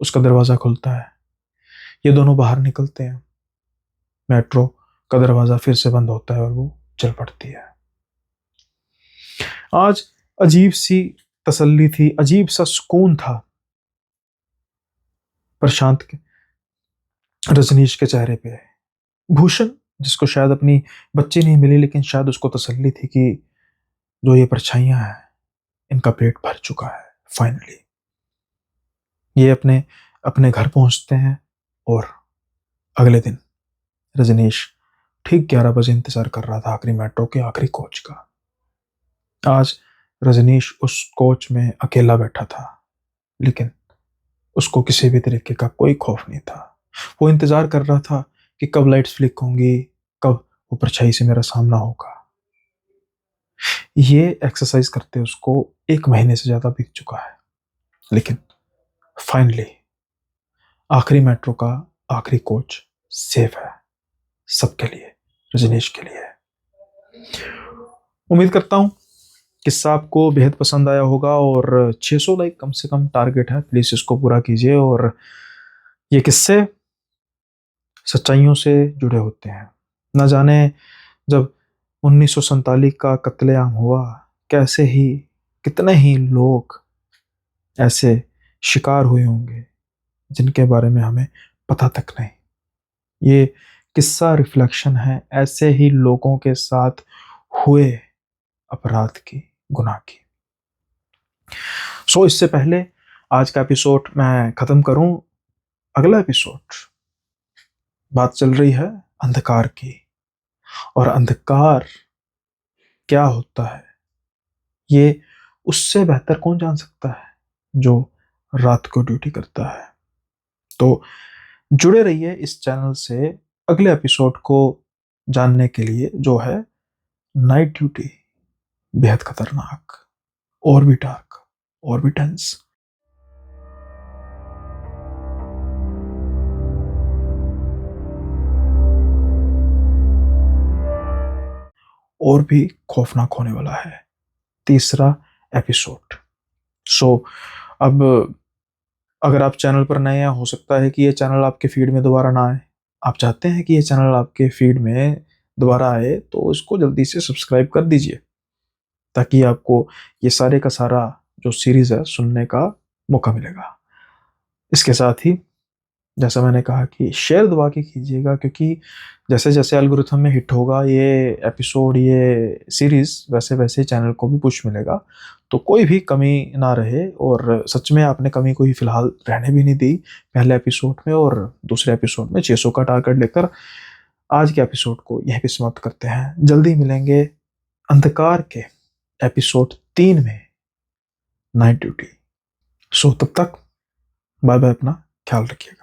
उसका दरवाजा खुलता है, ये दोनों बाहर निकलते हैं। मेट्रो का दरवाजा फिर से बंद होता है और वो चल पड़ती है। आज अजीब सी तसल्ली थी, अजीब सा सुकून था प्रशांत के, रजनीश के चेहरे पे। भूषण, जिसको शायद अपनी बच्ची नहीं मिली, लेकिन शायद उसको तसल्ली थी कि जो ये परछाइयां हैं, इनका पेट भर चुका है फाइनली। ये अपने अपने घर पहुंचते हैं और अगले दिन रजनीश ठीक 11 बजे इंतजार कर रहा था आखिरी मेट्रो के आखिरी कोच का। आज रजनीश उस कोच में अकेला बैठा था, लेकिन उसको किसी भी तरीके का कोई खौफ नहीं था। वो इंतजार कर रहा था कि कब लाइट्स फ्लिक होंगी, कब वो परछाई से मेरा सामना होगा। ये एक्सरसाइज करते उसको 1 महीने से ज्यादा बीत चुका है, लेकिन फाइनली आखिरी मेट्रो का आखिरी कोच सेफ है सबके लिए, रजनीश के लिए। उम्मीद करता हूं किस्सा आपको बेहद पसंद आया होगा और 600 लाइक कम से कम टारगेट है, प्लीज इसको पूरा कीजिए। और ये किस्से सच्चाइयों से जुड़े होते हैं। न जाने जब 1947 का कत्लेआम हुआ, कैसे ही कितने ही लोग ऐसे शिकार हुए होंगे जिनके बारे में हमें पता तक नहीं। ये किस्सा रिफ्लेक्शन है ऐसे ही लोगों के साथ हुए अपराध की, गुनाह की। इससे पहले आज का एपिसोड मैं खत्म करूं, अगला एपिसोड बात चल रही है अंधकार की। और अंधकार क्या होता है, ये उससे बेहतर कौन जान सकता है जो रात को ड्यूटी करता है। तो जुड़े रहिए इस चैनल से अगले एपिसोड को जानने के लिए, जो है नाइट ड्यूटी, बेहद खतरनाक और भी डार्क और भी टेंस और भी खौफनाक होने वाला है, तीसरा एपिसोड। अब अगर आप चैनल पर नए हैं, हो सकता है कि ये चैनल आपके फीड में दोबारा ना आए। आप चाहते हैं कि ये चैनल आपके फीड में दोबारा आए, तो इसको जल्दी से सब्सक्राइब कर दीजिए, ताकि आपको ये सारे का सारा जो सीरीज है सुनने का मौका मिलेगा। इसके साथ ही जैसा मैंने कहा कि शेयर दबा के कीजिएगा, क्योंकि जैसे जैसे एल्गोरिथम में हिट होगा ये एपिसोड, ये सीरीज, वैसे वैसे चैनल को भी पुश मिलेगा। तो कोई भी कमी ना रहे। और सच में आपने कमी कोई फिलहाल रहने भी नहीं दी पहले एपिसोड में, और दूसरे एपिसोड में 600 का टारगेट लेकर आज के एपिसोड को यहीं पे समाप्त करते हैं। जल्दी मिलेंगे अंधकार के एपिसोड 3 में, नाइट ड्यूटी। तब तक बाय बाय, अपना ख्याल रखिएगा।